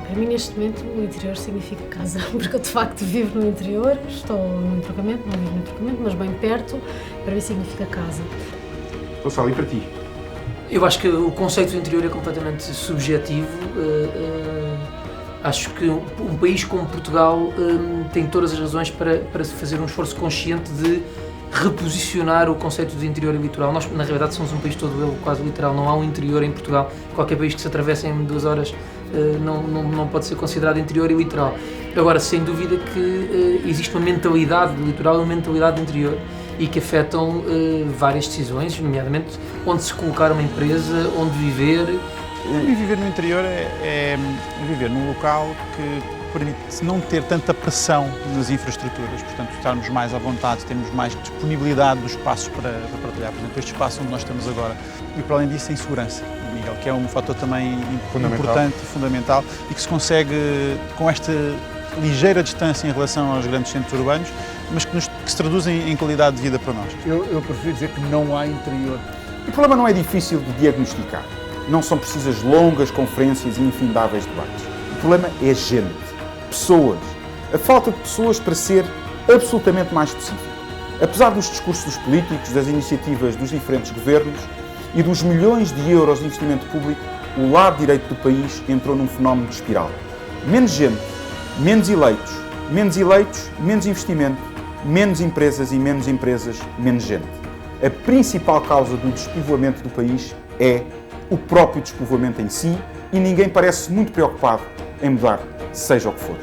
Para mim, neste momento, o interior significa casa, porque eu de facto vivo no interior, estou no entroncamento, não vivo no entroncamento, mas bem perto, para mim significa casa. Gonçalo, e para ti? Eu acho que o conceito de interior é completamente subjetivo. Acho que um país como Portugal tem todas as razões para se fazer um esforço consciente de reposicionar o conceito de interior e litoral. Nós, na realidade, somos um país todo ele quase literal. Não há um interior em Portugal. Qualquer país que se atravesse em 2 horas não pode ser considerado interior e litoral. Agora, sem dúvida que existe uma mentalidade de litoral e uma mentalidade de interior e que afetam várias decisões, nomeadamente onde se colocar uma empresa, onde viver. E viver no interior é viver num local que permite não ter tanta pressão nas infraestruturas, portanto estarmos mais à vontade, termos mais disponibilidade dos espaços para partilhar. Por exemplo, este espaço onde nós estamos agora. E para além disso, a insegurança, Miguel, que é um fator também importante e fundamental e que se consegue com esta ligeira distância em relação aos grandes centros urbanos, mas que se traduzem em qualidade de vida para nós. Eu prefiro dizer que não há interior. O problema não é difícil de diagnosticar. Não são precisas longas conferências e infindáveis debates. O problema é gente, pessoas. A falta de pessoas para ser absolutamente mais específico. Apesar dos discursos dos políticos, das iniciativas dos diferentes governos e dos milhões de euros de investimento público, o lado direito do país entrou num fenómeno de espiral. Menos gente, menos eleitos, menos investimento, menos empresas e menos empresas, menos gente. A principal causa do despovoamento do país é o próprio despovoamento em si e ninguém parece muito preocupado em mudar, seja o que for.